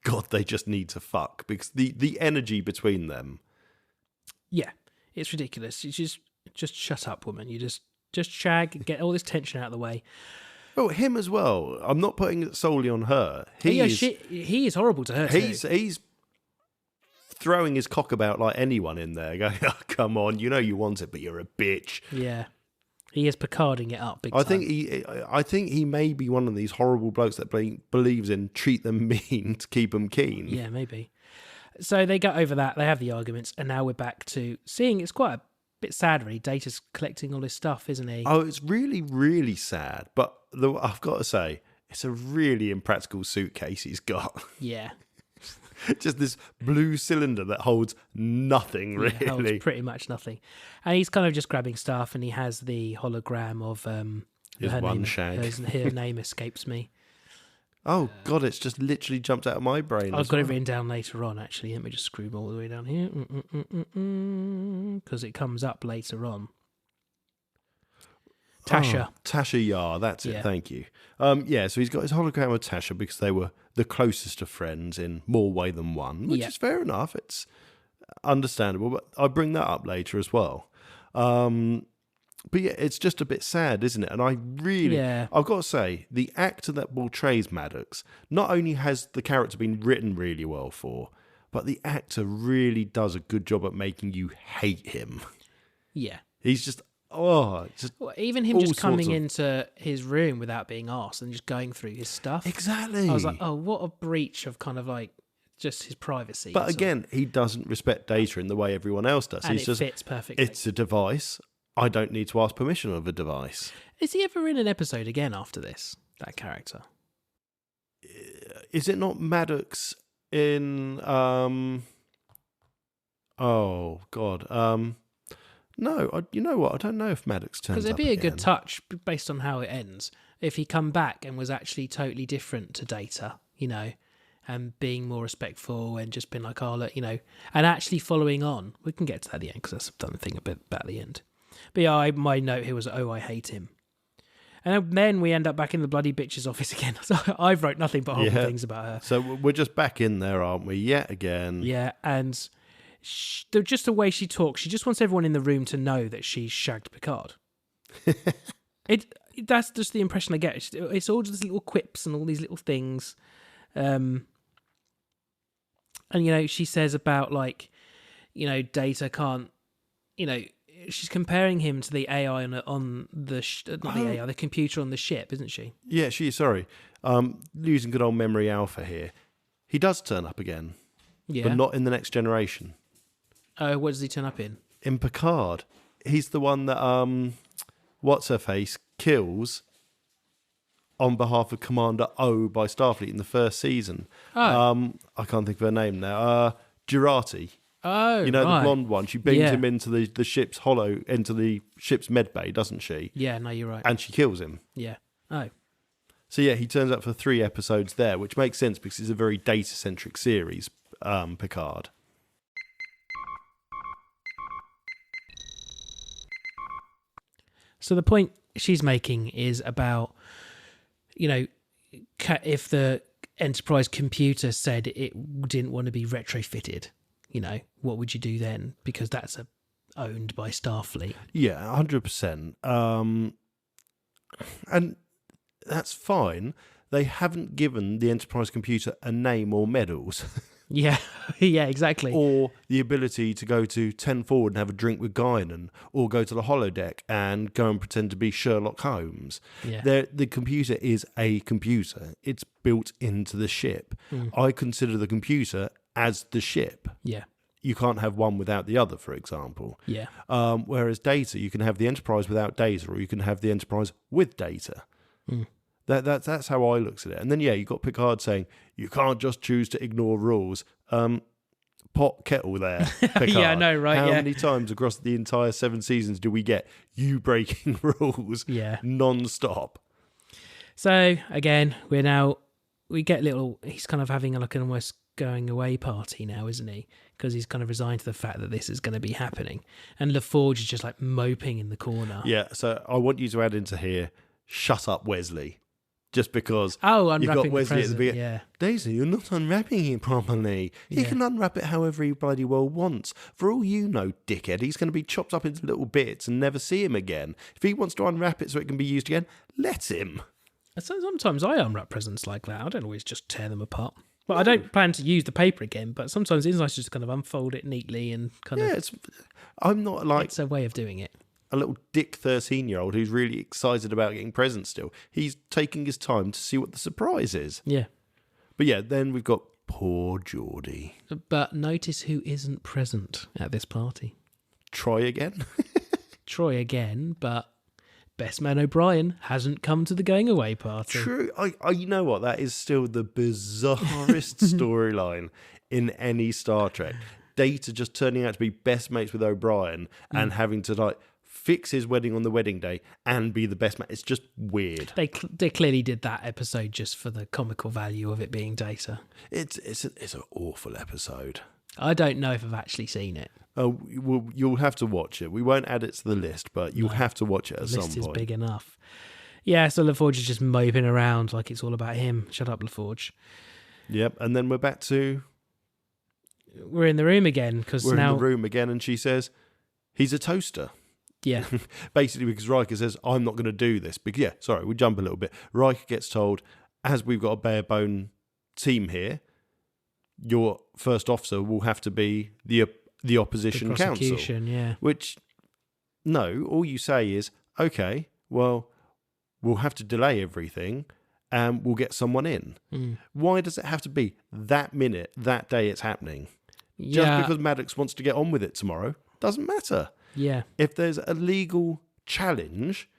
God, they just need to fuck, because the energy between them. Yeah. It's ridiculous. You just shut up, woman. You just shag, get all this tension out of the way. Oh, him as well. I'm not putting it solely on her. He is horrible to her. He's throwing his cock about like anyone in there, going, "Oh, come on, you know you want it, but you're a bitch." Yeah, he is Picarding it up big time. I think he may be one of these horrible blokes that believes in treat them mean to keep them keen. Yeah, maybe. So they get over that. They have the arguments, and now we're back to seeing. It's quite a bit sad, really. Data's collecting all this stuff, isn't he? Oh, it's really, really sad. But I've got to say, It's a really impractical suitcase he's got. Yeah. Just this blue cylinder that holds nothing, really. Yeah, holds pretty much nothing. And he's kind of just grabbing stuff, and he has the hologram of His one shag. Her name escapes me. Oh, God, it's just literally jumped out of my brain. I've got it written down later on, actually. Let me just screw all the way down here. Because it comes up later on. Tasha. Oh, Tasha Yar, that's it. Yeah. Thank you. So he's got his hologram of Tasha because they were the closest of friends in more way than one, which is fair enough. It's understandable, but I'll bring that up later as well. But yeah, it's just a bit sad, isn't it? And I really, I've got to say, the actor that portrays Maddox, not only has the character been written really well for, but the actor really does a good job at making you hate him. Yeah. He's just, even him just coming into his room without being asked and just going through his stuff. Exactly. I was like, oh, what a breach of kind of like just his privacy. But again, he doesn't respect data in the way everyone else does. And He's it fits perfectly. It's a device. I don't need to ask permission of a device. Is he ever in an episode again after this, that character? Is it not Maddox in... Oh, God. No, you know what? I don't know if Maddox turns up Because it'd be a again. good touch, based on how it ends, if he come back and was actually totally different to Data, you know, and being more respectful and just being like, oh, look, you know, and actually following on. We can get to that at the end because that's the thing a bit about the end. But yeah, my note here was, oh, I hate him. And then we end up back in the bloody bitch's office again. So I've wrote nothing but horrible things about her. So we're just back in there, aren't we? Yet again. Yeah, and just the way she talks, she just wants everyone in the room to know that she's shagged Picard. That's just the impression I get. It's all just little quips and all these little things. And, you know, she says about, like, you know, Data can't, you know, she's comparing him to the AI on the AI, the computer on the ship, isn't she? Yeah, sorry. Using good old memory alpha here. He does turn up again, but not in the Next Generation. Oh, what does he turn up in? In Picard. He's the one that, what's-her-face, kills on behalf of Commander O by Starfleet in the first season. Oh. I can't think of her name now. Girardi. Oh, you know, the blonde one. She beams him into the ship's into the ship's medbay, doesn't she? Yeah, no, you're right. And she kills him. Yeah. Oh. So yeah, he turns up for 3 episodes there, which makes sense because it's a very data-centric series, Picard. So the point she's making is about, you know, if the Enterprise computer said it didn't want to be retrofitted, you know, what would you do then? Because that's owned by Starfleet. Yeah, 100%. And that's fine. They haven't given the Enterprise computer a name or medals. Yeah, yeah, exactly. Or the ability to go to 10 forward and have a drink with Guinan, or go to the holodeck and go and pretend to be Sherlock Holmes. Yeah. The computer is a computer. It's built into the ship. I consider the computer as the ship. Yeah. You can't have one without the other, for example. Yeah. Whereas Data, you can have the Enterprise without Data, or you can have the Enterprise with Data. That's how I look at it. And then, you got Picard saying, you can't just choose to ignore rules. Pot kettle there, Picard. Yeah, I know, right? How many times across the entire 7 seasons do we get you breaking rules non-stop? So, again, we get he's kind of having like an almost going away party now, isn't he? Because he's kind of resigned to the fact that this is going to be happening. And LaForge is just like moping in the corner. Yeah, so I want you to add into here, shut up, Wesley. Just because unwrapping you've got Wesley at the beginning. Yeah. Daisy, you're not unwrapping it properly. He can unwrap it however he bloody well wants. For all you know, dickhead, he's going to be chopped up into little bits and never see him again. If he wants to unwrap it so it can be used again, let him. Sometimes I unwrap presents like that. I don't always just tear them apart. Well, I don't plan to use the paper again, but sometimes it's nice to just kind of unfold it neatly and kind of... I'm not like... It's a way of doing it. A little dick 13-year-old who's really excited about getting presents still. He's taking his time to see what the surprise is. Yeah. But then we've got poor Geordie. But notice who isn't present at this party. Troy again? Troy again, but Best Man O'Brien hasn't come to the going away party. True. You know what? That is still the bizarrest storyline in any Star Trek. Data just turning out to be best mates with O'Brien and having to like fix his wedding on the wedding day and be the best man. It's just weird. They clearly did that episode just for the comical value of it being Data. It's an awful episode. I don't know if I've actually seen it. Oh, well, you'll have to watch it. We won't add it to the list, but you'll have to watch it at some point. The list is big enough. Yeah, so LaForge is just moping around like it's all about him. Shut up, LaForge. Yep, and then we're back to... We're in the room again, because now... We're in the room again, and she says, he's a toaster. Yeah. Basically, because Riker says, I'm not going to do this. But yeah, sorry, we jump a little bit. Riker gets told, as we've got a bare bone team here, your first officer will have to be the opposition the prosecution, counsel. Yeah. Which, no, all you say is, okay, well, we'll have to delay everything and we'll get someone in. Why does it have to be that minute, that day it's happening? Yeah. Just because Maddox wants to get on with it tomorrow doesn't matter. Yeah. If there's a legal challenge,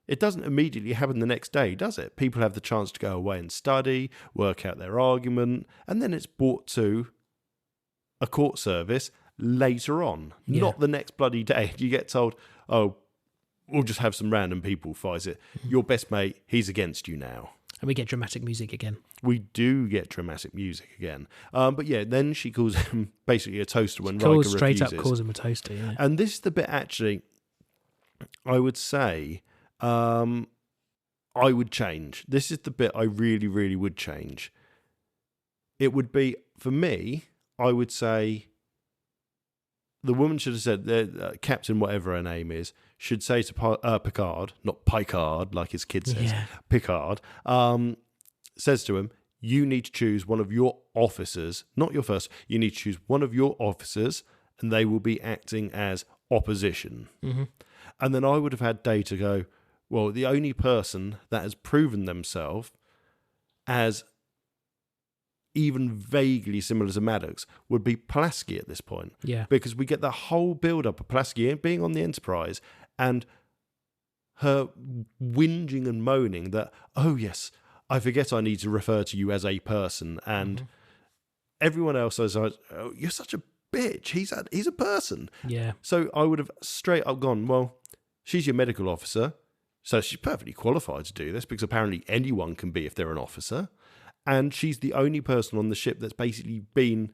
it doesn't immediately happen the next day, does it? People have the chance to go away and study, work out their argument, and then it's brought to a court service later on, not the next bloody day. You get told, oh, we'll just have some random people fight it. Your best mate, he's against you now. And we get dramatic music again. We do get dramatic music again. But yeah, then she calls him basically a toaster when Riker refuses. Straight up calls him a toaster, yeah. And this is the bit, actually, I would say, I would change. This is the bit I really, really would change. It would be, for me, I would say the woman should have said, Captain whatever her name is, should say to Picard, not Picard, like his kid says, Picard, says to him, you need to choose one of your officers, not your first, you need to choose one of your officers and they will be acting as opposition. And then I would have had Data go, well, the only person that has proven themselves as even vaguely similar to Maddox would be Pulaski at this point. Yeah. Because we get the whole build-up of Pulaski being on the Enterprise and her whinging and moaning that, oh yes, I forget I need to refer to you as a person. And everyone else says, oh, you're such a bitch. He's a person. Yeah. So I would have straight up gone, well, she's your medical officer. So she's perfectly qualified to do this because apparently anyone can be if they're an officer. And she's the only person on the ship that's basically been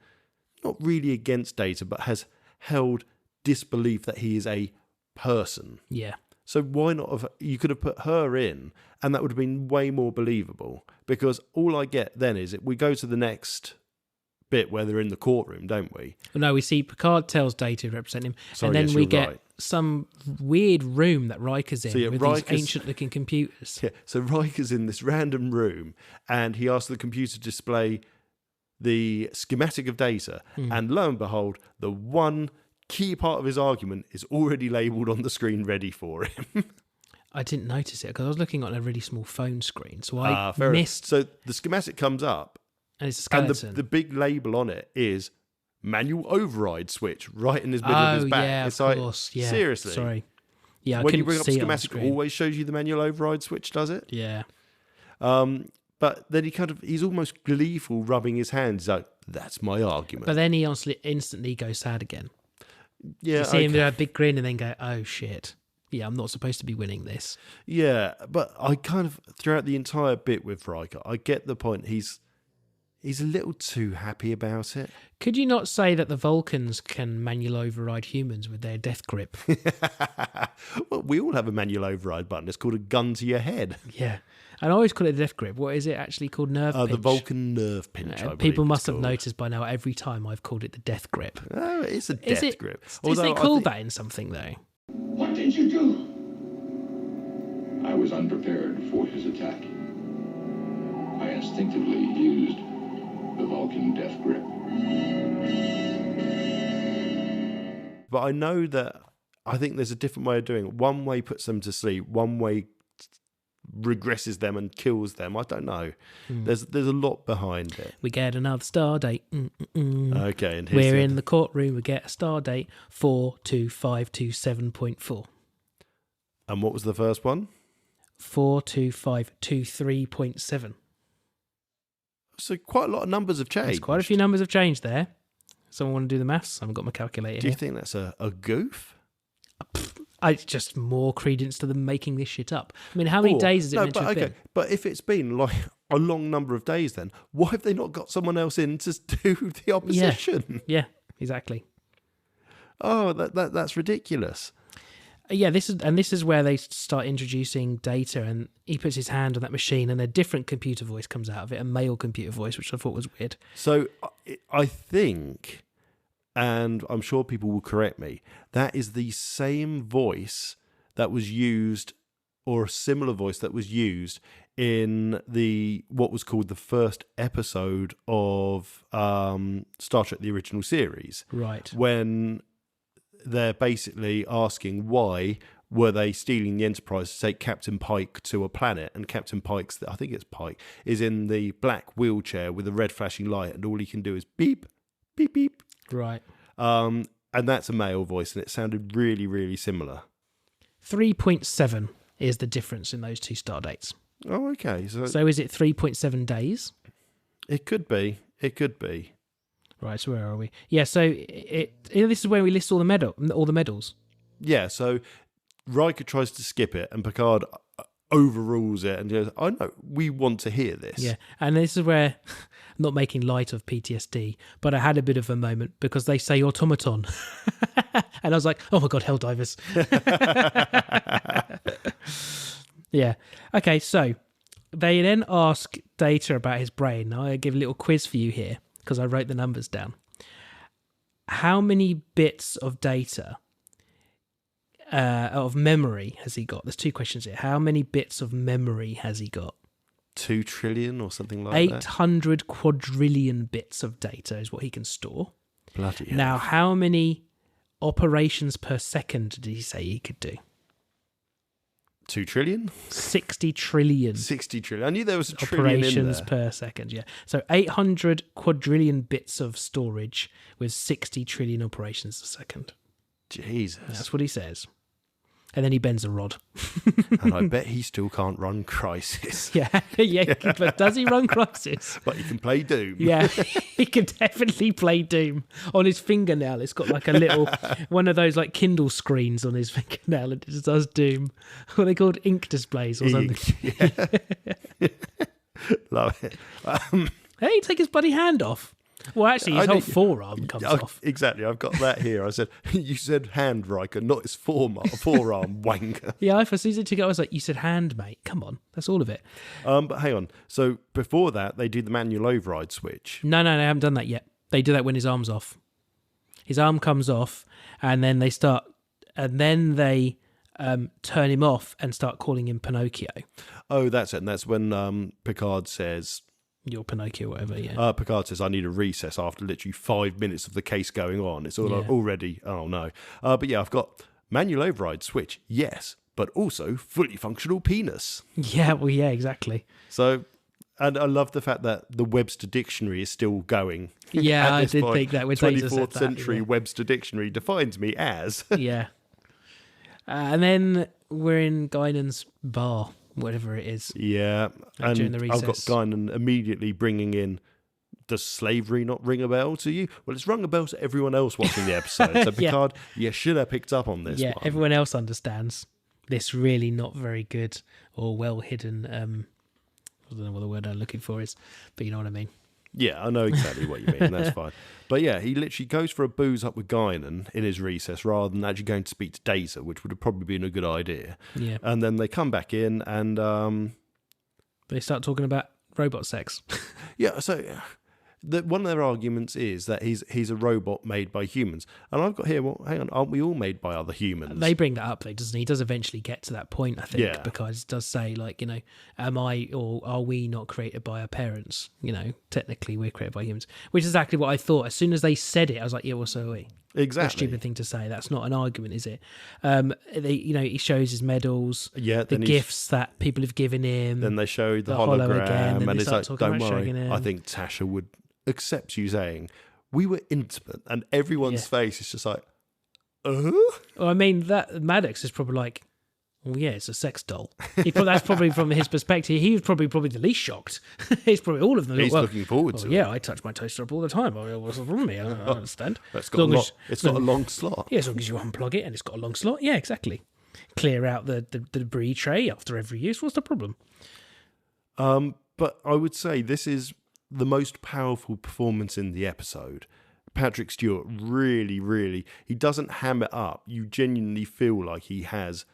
not really against Data, but has held disbelief that he is a person. Yeah. So why not have, you could have put her in and that would have been way more believable, because all I get then is we go to the next bit where they're in the courtroom, don't we? Well, no, we see Picard tells Data to represent him, and then we get some weird room that Riker's in with these ancient-looking computers. Yeah, so Riker's in this random room, and he asks the computer to display the schematic of Data, and lo and behold, the one key part of his argument is already labelled on the screen ready for him. I didn't notice it because I was looking on a really small phone screen, so I missed... So the schematic comes up, and it's a skeleton. And the big label on it is manual override switch right in his middle of his back. Yeah, it's of course. Yeah. Seriously. Sorry. Yeah, I when couldn't you bring up see schematic, it always shows you the manual override switch, does it? Yeah. But then he's almost gleeful, rubbing his hands. He's like, that's my argument. But then he instantly goes sad again. Yeah. You see him do a big grin and then go, oh shit. Yeah, I'm not supposed to be winning this. Yeah, but I kind of, throughout the entire bit with Riker, I get the point. He's a little too happy about it. Could you not say that the Vulcans can manual override humans with their death grip? Well, we all have a manual override button. It's called a gun to your head. Yeah. And I always call it a death grip. What is it actually called? Nerve pinch? The Vulcan nerve pinch, I believe people must have noticed by now every time I've called it the death grip. Oh, it's a death grip. Is it called that in something, though? What did you do? I was unprepared for his attack. I instinctively used the Vulcan death grip. But I know that I think there's a different way of doing it. One way puts them to sleep, one way regresses them and kills them. I don't know. There's a lot behind it. We get another star date. Okay, and we're in the courtroom. We get a star date 42527.4. And what was the first one? 42523.7. So quite a lot of numbers have changed. There's quite a few numbers have changed there. Someone want to do the maths? I haven't got my calculator Do you here. think that's a goof? It's just more credence to them making this shit up. I mean, how many days is it meant to have been? But if it's been like a long number of days, then why have they not got someone else in to do the opposition? Yeah, exactly. Oh, that's ridiculous. Yeah, this is where they start introducing Data, and he puts his hand on that machine, and a different computer voice comes out of it, a male computer voice, which I thought was weird. So I think, and I'm sure people will correct me, that is the same voice that was used, or a similar voice that was used in what was called the first episode of Star Trek: The Original Series. Right. When they're basically asking why were they stealing the Enterprise to take Captain Pike to a planet, and Captain Pike's, I think it's Pike, is in the black wheelchair with a red flashing light, and all he can do is beep, beep, beep. Right. And that's a male voice, and it sounded really, really similar. 3.7 is the difference in those two star dates. Oh, okay. So is it 3.7 days? It could be. It could be. Right, so where are we? Yeah, so this is where we list all the medals. Yeah, so Riker tries to skip it, and Picard overrules it and goes, "Oh no, we want to hear this." Yeah, and this is where, not making light of PTSD, but I had a bit of a moment because they say automaton, and I was like, "Oh my god, Helldivers!" Yeah. Okay, so they then ask Data about his brain. Now I give a little quiz for you here, because I wrote the numbers down. How many bits of data, of memory has he got? There's two questions here. How many bits of memory has he got? 2 trillion or something like 800 quadrillion bits of data is what he can store. Bloody hell. Now, how many operations per second did he say he could do? 2 trillion? 60 trillion. 60 trillion. I knew there was a trillion operations in there. per second, yeah. So 800 quadrillion bits of storage with 60 trillion operations a second. Jesus. That's what he says. And then he bends a rod. And I bet he still can't run Crisis. Yeah, but does he run Crisis? But he can play Doom. Yeah, he can definitely play Doom. On his fingernail, it's got like a little, one of those like Kindle screens on his fingernail, and it just does Doom. What are they called? Ink displays or something. Yeah. Love it. Hey, take his bloody hand off. Well, actually, his whole forearm comes off. Exactly, I've got that here. I said, you said hand, Riker, not his forearm, wanker. Yeah, I proceeded to go. I was like, you said hand, mate. Come on, that's all of it. But hang on. So before that, they do the manual override switch. No, they haven't done that yet. They do that when his arm's off. His arm comes off, and then they start, and then they turn him off and start calling him Pinocchio. Oh, that's it. And that's when Picard says, "You're Pinocchio," whatever. Yeah. Picard says, "I need a recess," after literally 5 minutes of the case going on. It's all like, already. Oh no. But yeah, I've got manual override switch. Yes, but also fully functional penis. Yeah. Well, yeah, exactly. So. And I love the fact that the Webster Dictionary is still going. Yeah, I did think that when Data said that. 24th century Webster Dictionary defines me as. Yeah. And then we're in Guinan's bar, whatever it is. Yeah. And during the recess. I've got Guinan immediately bringing in, does slavery not ring a bell to you? Well, it's rung a bell to everyone else watching the episode. So Picard, you should have picked up on this one. Everyone else understands this really not very good or well hidden I don't know what the word I'm looking for is, but you know what I mean. Yeah, I know exactly what you mean. That's fine. But yeah, he literally goes for a booze up with Guinan in his recess rather than actually going to speak to Data, which would have probably been a good idea. Yeah. And then they come back in and... they start talking about robot sex. Yeah, so... one of their arguments is that he's a robot made by humans. And I've got here, well, hang on, aren't we all made by other humans? They bring that up, though, doesn't he? He does eventually get to that point, I think, Yeah. because it does say, like, you know, am I or are we not created by our parents? You know, technically we're created by humans, which is exactly what I thought. As soon as they said it, I was like, yeah, well, so are we. Exactly. A stupid thing to say. That's not an argument, is it? He shows his medals, yeah, the gifts that people have given him. Then they show the holo hologram, again, and it's like, don't worry. him. I think Tasha would accept you saying, we were intimate, and everyone's face is just like, Well, I mean, that Maddox is probably like, Well, yeah, it's a sex doll. That's probably from his perspective. He was probably the least shocked. He's probably all of them. He's looking forward to it. Yeah, I touch my toaster up all the time. What's wrong with me? I don't understand. It's got a long slot. Yeah, as long as you unplug it and it's got a long slot. Yeah, exactly. Clear out the debris tray after every use. What's the problem? But I would say this is the most powerful performance in the episode. Patrick Stewart really, he doesn't ham it up. You genuinely feel like he has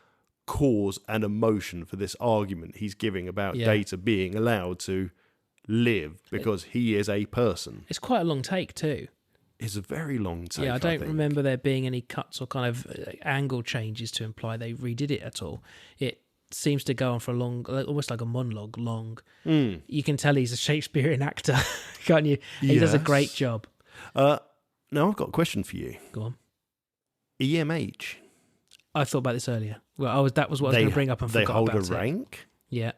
cause and emotion for this argument he's giving about Data being allowed to live because he is a person. It's quite a long take too. It's a very long take. Yeah, I don't remember there being any cuts or kind of angle changes to imply they redid it at all. It seems to go on for a long, almost like a monologue long. You can tell he's a Shakespearean actor, can't you? He does a great job. Now I've got a question for you. Go on. EMH. I thought about this earlier. Well, that was what I was going to bring up and forgot about it. They hold a rank? Yeah.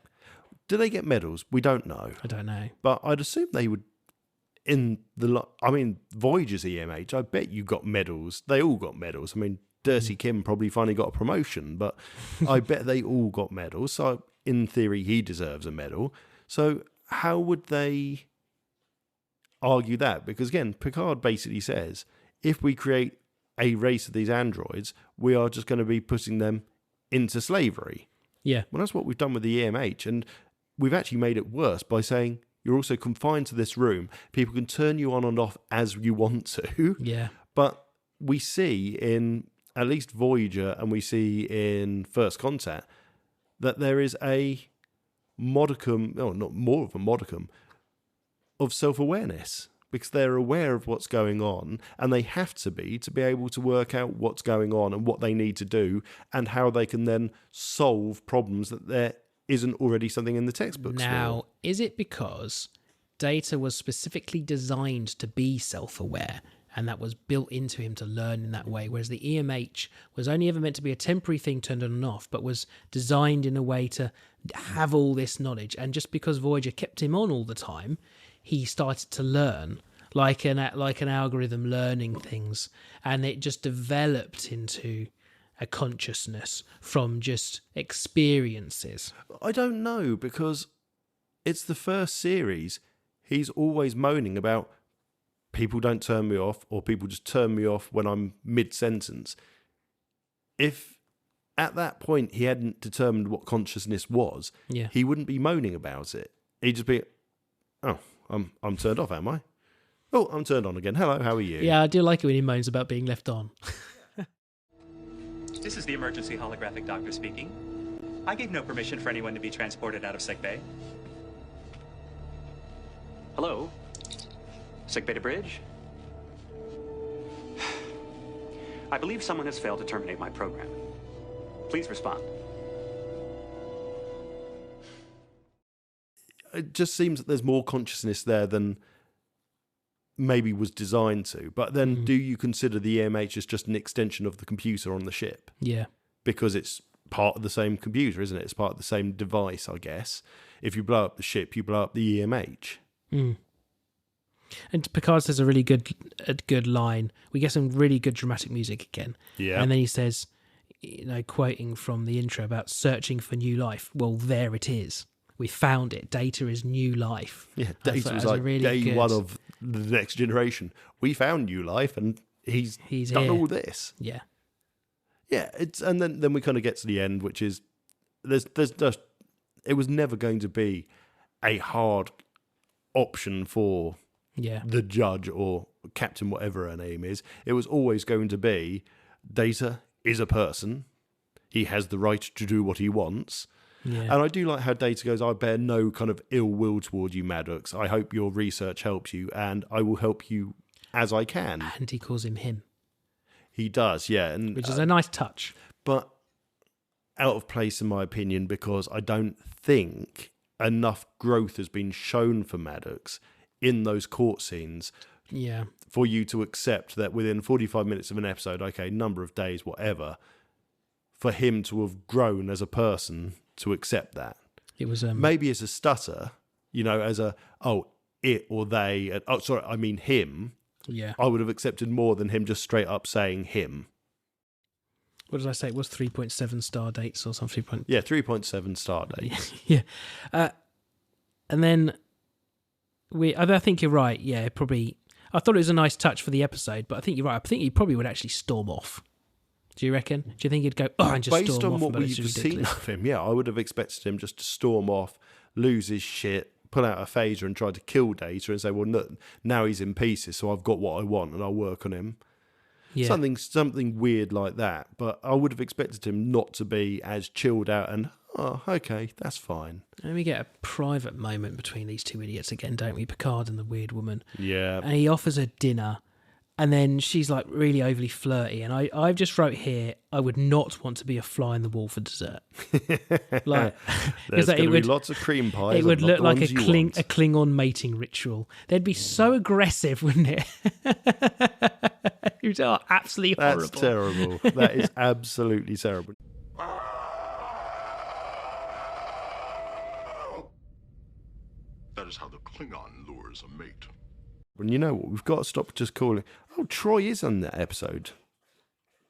Do they get medals? We don't know. I don't know. But I'd assume they would Voyager's EMH, I bet you got medals. They all got medals. I mean, Dirty Kim probably finally got a promotion, but I bet they all got medals. So in theory, he deserves a medal. So how would they argue that? Because again, Picard basically says, if we create a race of these androids, we are just going to be putting them into slavery. Yeah. Well, that's what we've done with the EMH. And we've actually made it worse by saying you're also confined to this room. People can turn you on and off as you want to. Yeah. But we see in at least Voyager and we see in First Contact that there is a modicum, no, not more of a modicum, of self-awareness. Because they're aware of what's going on, and they have to be able to work out what's going on and what they need to do, and how they can then solve problems that there isn't already something in the textbooks. Now, is it because Data was specifically designed to be self-aware, and that was built into him to learn in that way, whereas the EMH was only ever meant to be a temporary thing turned on and off, but was designed in a way to have all this knowledge, and just because Voyager kept him on all the time, he started to learn like an algorithm learning things, and it just developed into a consciousness from just experiences. I don't know, because it's the first series. He's always moaning about people don't turn me off, or people just turn me off when I'm mid-sentence. If at that point he hadn't determined what consciousness was, he wouldn't be moaning about it. He'd just be, oh, I'm turned off, am I? Oh, I'm turned on again. Hello, how are you? Yeah, I do like it when he moans about being left on. This is the emergency holographic doctor speaking. I gave no permission for anyone to be transported out of sickbay. Hello? Sickbay to bridge? I believe someone has failed to terminate my program. Please respond. It just seems that there's more consciousness there than maybe was designed to. But then do you consider the EMH as just an extension of the computer on the ship? Yeah. Because it's part of the same computer, isn't it? It's part of the same device, I guess. If you blow up the ship, you blow up the EMH. And Picard says a really good line. We get some really good dramatic music again. Yeah. And then he says, quoting from the intro about searching for new life. Well, there it is. We found it. Data is new life. Yeah, Data was like really day one of the next generation. We found new life, and he's done here. All this. Yeah. Yeah, and then we kind of get to the end, which is there's just it was never going to be a hard option for the judge or Captain, whatever her name is. It was always going to be Data is a person. He has the right to do what he wants. Yeah. And I do like how Data goes, I bear no kind of ill will toward you, Maddox. I hope your research helps you, and I will help you as I can. And he calls him. He does, yeah. And, which is a nice touch. But out of place, in my opinion, because I don't think enough growth has been shown for Maddox in those court scenes for you to accept that within 45 minutes of an episode, okay, number of days, whatever, for him to have grown as a person to accept that. It was maybe as a stutter, as a it or they. I mean him. Yeah, I would have accepted more than him just straight up saying him. what did I say? It was 3.7 star dates or something. Yeah, 3.7 star dates. Yeah. And then I think you're right. Yeah, probably. I thought it was a nice touch for the episode, but I think you're right. I think he probably would actually storm off. Do you reckon? Do you think he'd go, and just Based storm on off? what we've seen of him, yeah, I would have expected him just to storm off, lose his shit, pull out a phaser and try to kill Data and say, well, no, now he's in pieces, so I've got what I want and I'll work on him. Yeah. Something weird like that. But I would have expected him not to be as chilled out and, oh, okay, that's fine. And we get a private moment between these two idiots again, don't we? Picard and the weird woman. Yeah. And he offers her dinner, and then she's like really overly flirty. And I've just wrote here, I would not want to be a fly in the wall for dessert. Like, there's going to be lots of cream pies. It would look like a Klingon mating ritual. They'd be so aggressive, wouldn't it? It was absolutely horrible. That's terrible. That is absolutely terrible. That is how the Klingon lures a mate. And you know what? We've got to stop just calling. Oh, Troy is on that episode.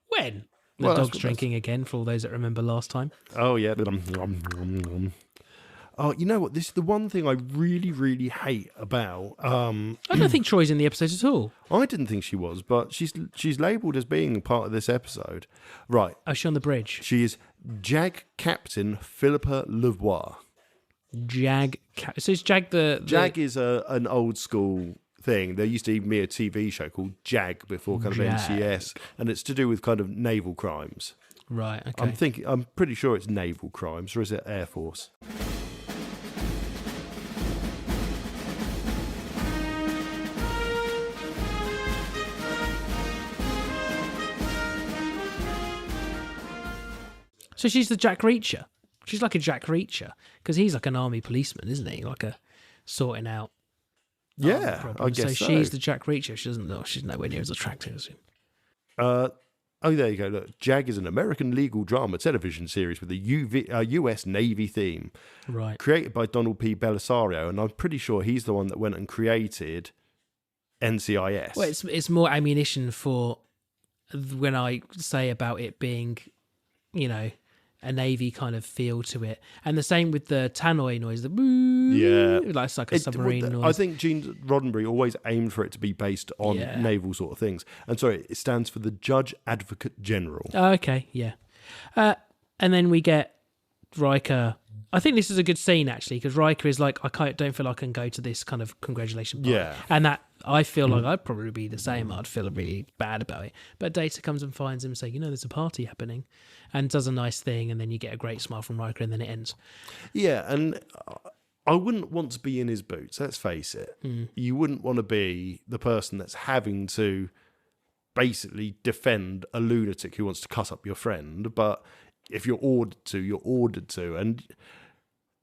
When? The dog's drinking again, for all those that remember last time. Oh, yeah. Oh, you know what? This is the one thing I really, really hate about... I don't think Troy's in the episode at all. I didn't think she was, but she's labelled as being part of this episode. Right. Oh, she's on the bridge. She is Jag Captain Philippa Lavoie. So is Jag the... Jag is an old school thing. There used to even be a TV show called Jag before kind of NCS, and it's to do with kind of naval crimes. Right, okay. I'm pretty sure it's naval crimes, or is it Air Force? So she's the Jack Reacher. She's like a Jack Reacher, because he's like an army policeman, isn't he? Like a sorting out. Yeah, I guess so. She's the Jack Reacher. She doesn't know. She's nowhere near as attractive as him. Oh, there you go. Look, Jag is an American legal drama television series with a US Navy theme. Right. Created by Donald P. Belisario, and I'm pretty sure he's the one that went and created NCIS. Well, it's more ammunition for when I say about it being, you know, a Navy kind of feel to it. And the same with the tannoy noise, the boo. Yeah. Like it's like a submarine noise. I think Gene Roddenberry always aimed for it to be based on naval sort of things. And sorry, it stands for the Judge Advocate General. Oh, okay, yeah. And then we get Riker. I think this is a good scene, actually, because Riker is like, don't feel I can go to this kind of congratulation party. Yeah. And that, I feel like I'd probably be the same. I'd feel really bad about it. But Data comes and finds him saying, there's a party happening, and does a nice thing, and then you get a great smile from Riker, and then it ends. Yeah, and I wouldn't want to be in his boots, let's face it. You wouldn't want to be the person that's having to basically defend a lunatic who wants to cut up your friend, but if you're ordered to, you're ordered to. And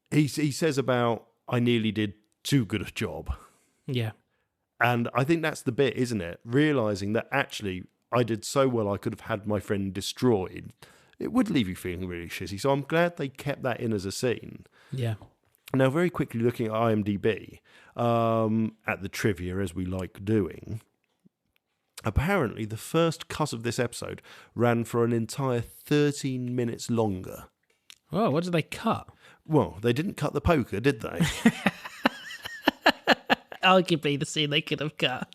he says about, I nearly did too good a job. Yeah. And I think that's the bit, isn't it? Realising that actually I did so well I could have had my friend destroyed. It would leave you feeling really shitty. So I'm glad they kept that in as a scene. Yeah. Now, very quickly looking at IMDb, at the trivia, as we like doing, apparently the first cut of this episode ran for an entire 13 minutes longer. Oh, what did they cut? Well, they didn't cut the poker, did they? Arguably the scene they could have cut.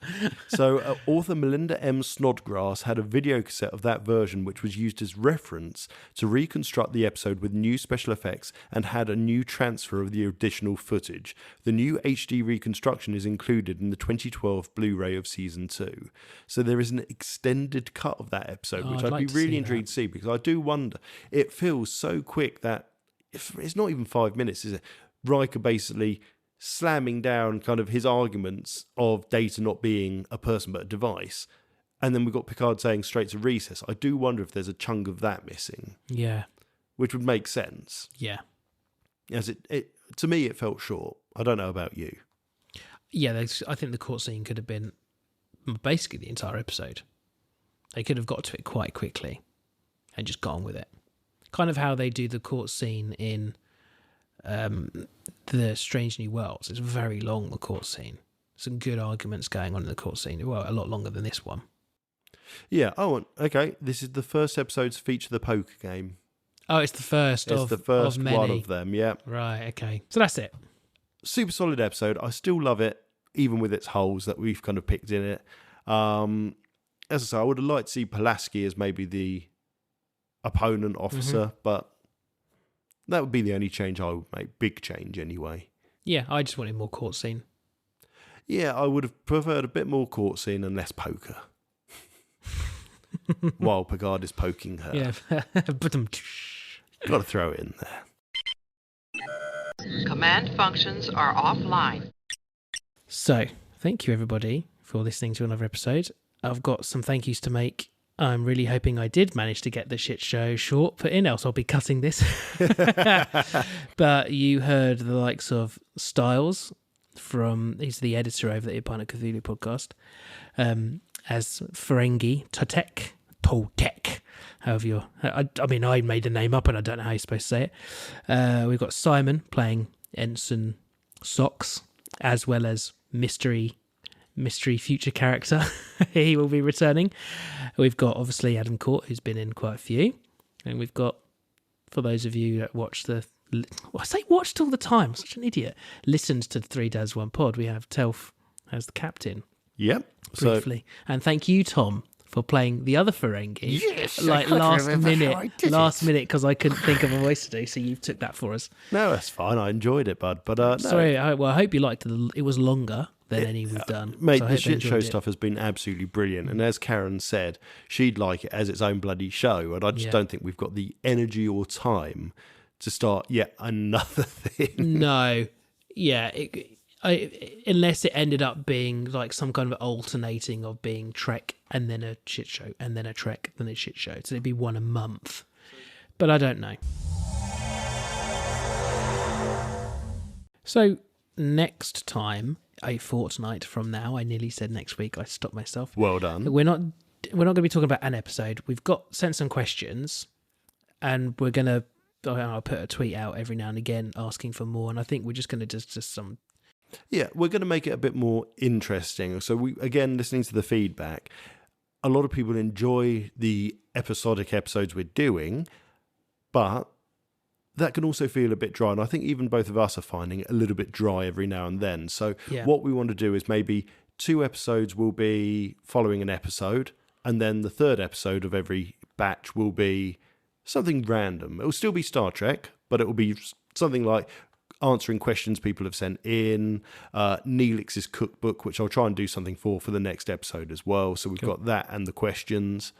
So author Melinda M. Snodgrass had a video cassette of that version which was used as reference to reconstruct the episode with new special effects and had a new transfer of the additional footage. The new HD reconstruction is included in the 2012 Blu-ray of Season 2. So there is an extended cut of that episode, which I'd be really intrigued to see, because I do wonder, it feels so quick that it's not even 5 minutes, is it? Riker basically slamming down kind of his arguments of Data not being a person but a device, and then we've got Picard saying straight to recess. I do wonder if there's a chunk of that missing. Yeah. Which would make sense. Yeah. As it to me, it felt short. I don't know about you. Yeah, I think the court scene could have been basically the entire episode. They could have got to it quite quickly and just got on with it. Kind of how they do the court scene in the Strange New Worlds. It's very long, the court scene. Some good arguments going on in the court scene. Well, a lot longer than this one. Yeah. Oh, okay. This is the first episode to feature the poker game. Oh, it's the first It's of the first of many. one of them, yeah. Right, okay. So that's it. Super solid episode. I still love it, even with its holes that we've kind of picked in it. As I say, I would have liked to see Pulaski as maybe the opponent officer, but that would be the only change I would make. Big change, anyway. Yeah, I just wanted more court scene. Yeah, I would have preferred a bit more court scene and less poker. While Picard is poking her. Yeah. Got to throw it in there. Command functions are offline. So, thank you everybody for listening to another episode. I've got some thank yous to make. I'm really hoping I did manage to get the shit show short put in, else I'll be cutting this. But you heard the likes of Stiles he's the editor over at the Pint Cthullu podcast, as Ferengi Toltec, however I mean, I made the name up and I don't know how you're supposed to say it. We've got Simon playing Ensign Socks, as well as mystery future character. He will be returning. We've got obviously Adam Court, who's been in quite a few, and we've got, for those of you that watch I say watched all the time, I'm such an idiot, listened to the 3 Dads 1 Pod, we have Telf as the captain. Yep. Briefly. And thank you, Tom, for playing the other Ferengi. Yes, like last minute, because I couldn't think of a voice to do, so you took that for us. No, that's fine. I enjoyed it, bud. But no. Sorry, I hope you liked it. It was longer than any we've done. Mate, so the shit show stuff has been absolutely brilliant. And as Karen said, she'd like it as its own bloody show. And I just don't think we've got the energy or time to start yet another thing. No. Yeah. Unless it ended up being like some kind of alternating of being Trek and then a shit show and then a Trek, then a shit show. So it'd be one a month. But I don't know. So next time, a fortnight from now, I nearly said next week, I stopped myself. Well done. We're not going to be talking about an episode. We've sent some questions, and we're going to, I'll put a tweet out every now and again asking for more, and I think we're just going to just some... Yeah, we're going to make it a bit more interesting. So we, again, listening to the feedback, a lot of people enjoy the episodic episodes we're doing, but that can also feel a bit dry. And I think even both of us are finding it a little bit dry every now and then. So what we want to do is maybe 2 episodes will be following an episode, and then the 3rd episode of every batch will be something random. It will still be Star Trek, but it will be something like answering questions people have sent in, Neelix's cookbook, which I'll try and do something for the next episode as well. So we've got that and the questions.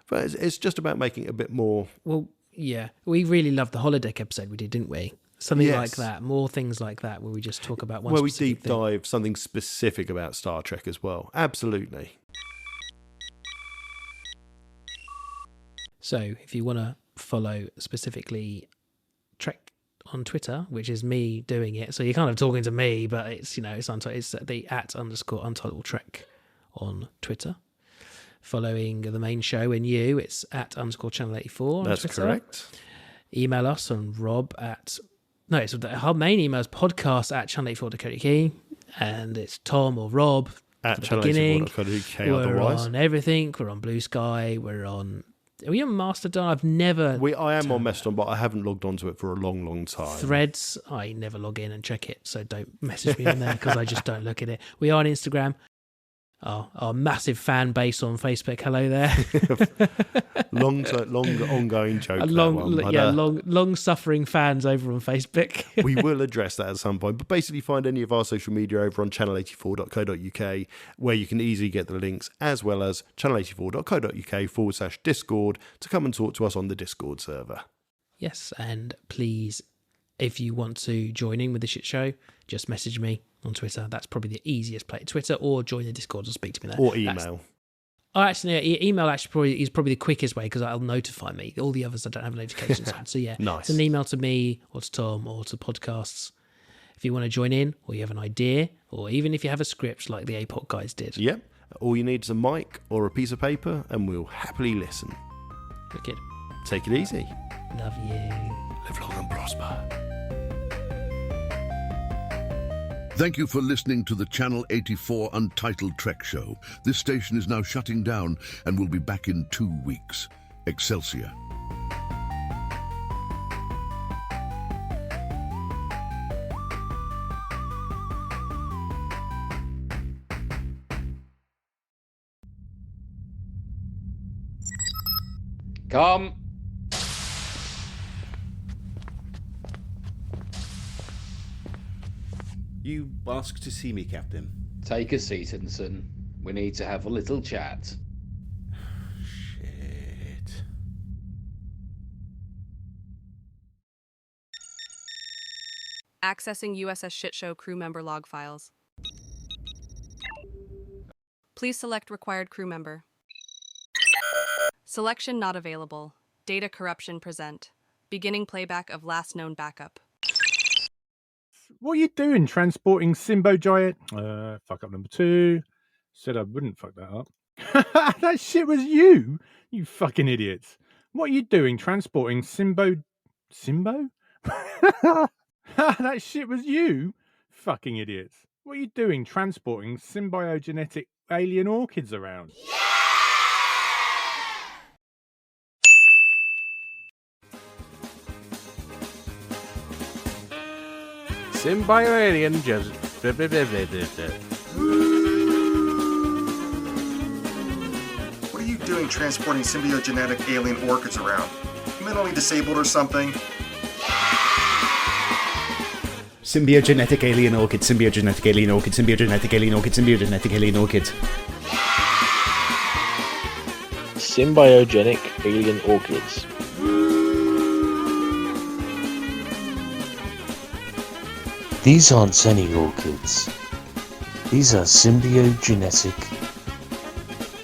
But it's just about making it a bit more... Well, yeah, we really loved the holodeck episode we did, didn't we? Something like that, more things like that, where we just talk about one we deep dive something specific about Star Trek as well. Absolutely. So if you want to follow specifically Trek on Twitter, which is me doing it, so you're kind of talking to me, but it's, it's the @_Untitled Trek on Twitter. Following the main show in you, it's @_Channel 84 on That's Twitter. Correct. Email us on our main email is podcast@channel84.co.uk, and it's Tom or Rob at channel84.co.uk. We're on everything. We're on Blue Sky. Are we on Mastodon? I am on Mastodon, but I haven't logged onto it for a long, long time. Threads, I never log in and check it, so don't message me on there because I just don't look at it. We are on Instagram. Our massive fan base on Facebook. Hello there. long ongoing joke. Long-suffering fans over on Facebook. We will address that at some point. But basically, find any of our social media over on channel84.co.uk, where you can easily get the links, as well as channel84.co.uk/Discord to come and talk to us on the Discord server. Yes, and please, if you want to join in with the shit show, just message me on Twitter. That's probably the easiest place. Twitter, or join the Discord or speak to me there. Or email. Email is probably the quickest way because it'll notify me. All the others I don't have notifications on. So yeah, nice. It's an email to me or to Tom or to podcasts. If you want to join in, or you have an idea, or even if you have a script like the APOC guys did. Yep. All you need is a mic or a piece of paper, and we'll happily listen. Wicked. Take it easy. Love you. Live long and prosper. Thank you for listening to the Channel 84 Untitled Trek Show. This station is now shutting down and will be back in 2 weeks. Excelsior. Come. You asked to see me, Captain. Take a seat, Ensign. We need to have a little chat. Shit. Accessing USS Shitshow crew member log files. Please select required crew member. Selection not available. Data corruption present. Beginning playback of last known backup. What are you doing transporting Simbo Giant? Fuck up number 2. Said I wouldn't fuck that up. That shit was you fucking idiots. What are you doing transporting Simbo? That shit was you fucking idiots. What are you doing transporting symbiogenetic alien orchids around? Symbioalien just... What are you doing transporting symbiogenetic alien orchids around? Mentally disabled or something? Symbiogenetic alien orchid, symbiogenetic alien orchid, symbiogenetic alien orchid, symbiogenetic alien orchid. Symbiogenic alien orchids. These aren't any orchids. These are symbiogenetic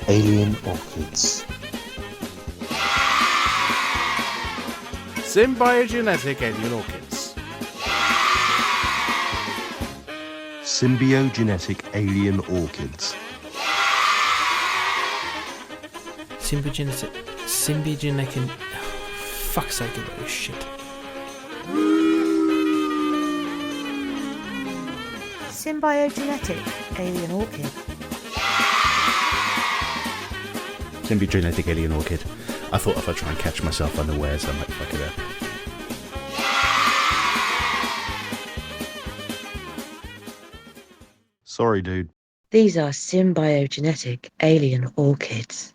alien orchids. Symbiogenetic alien orchids. Symbiogenetic alien orchids. Symbiogenetic and... fuck's sake of this shit. Symbiogenetic alien orchid. Symbiogenetic alien orchid. I thought if I try and catch myself unawares, I might fuck it up. Sorry, dude. These are symbiogenetic alien orchids.